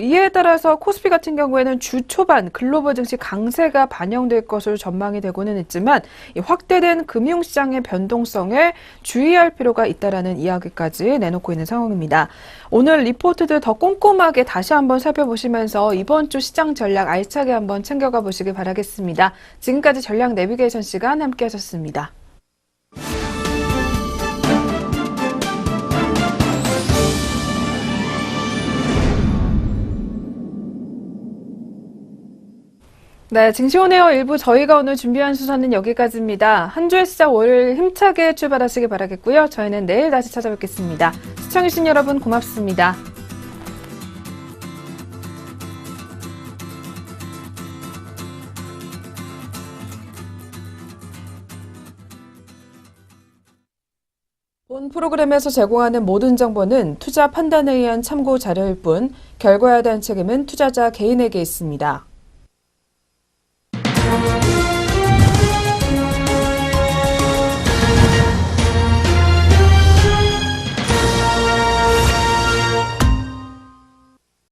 이에 따라서 코스피 같은 경우에는 주 초반 글로벌 증시 강세가 반영될 것으로 전망이 되고는 있지만 이 확대된 금융시장의 변동성에 주의할 필요가 있다라는 이야기까지 내놓고 있는 상황입니다. 오늘 리포트들 더 꼼꼼하게 다시 한번 살펴보시면서 이번 주 시장 전략 알차게 한번 챙겨가 보시길 바라겠습니다. 지금까지 전략 내비게이션 시간 함께 하셨습니다. 네, 증시온에어 1부 저희가 오늘 준비한 수사는 여기까지입니다. 한 주의 시작 월요일 힘차게 출발하시길 바라겠고요. 저희는 내일 다시 찾아뵙겠습니다. 시청해주신 여러분 고맙습니다. 본 프로그램에서 제공하는 모든 정보는 투자 판단에 의한 참고 자료일 뿐 결과에 대한 책임은 투자자 개인에게 있습니다.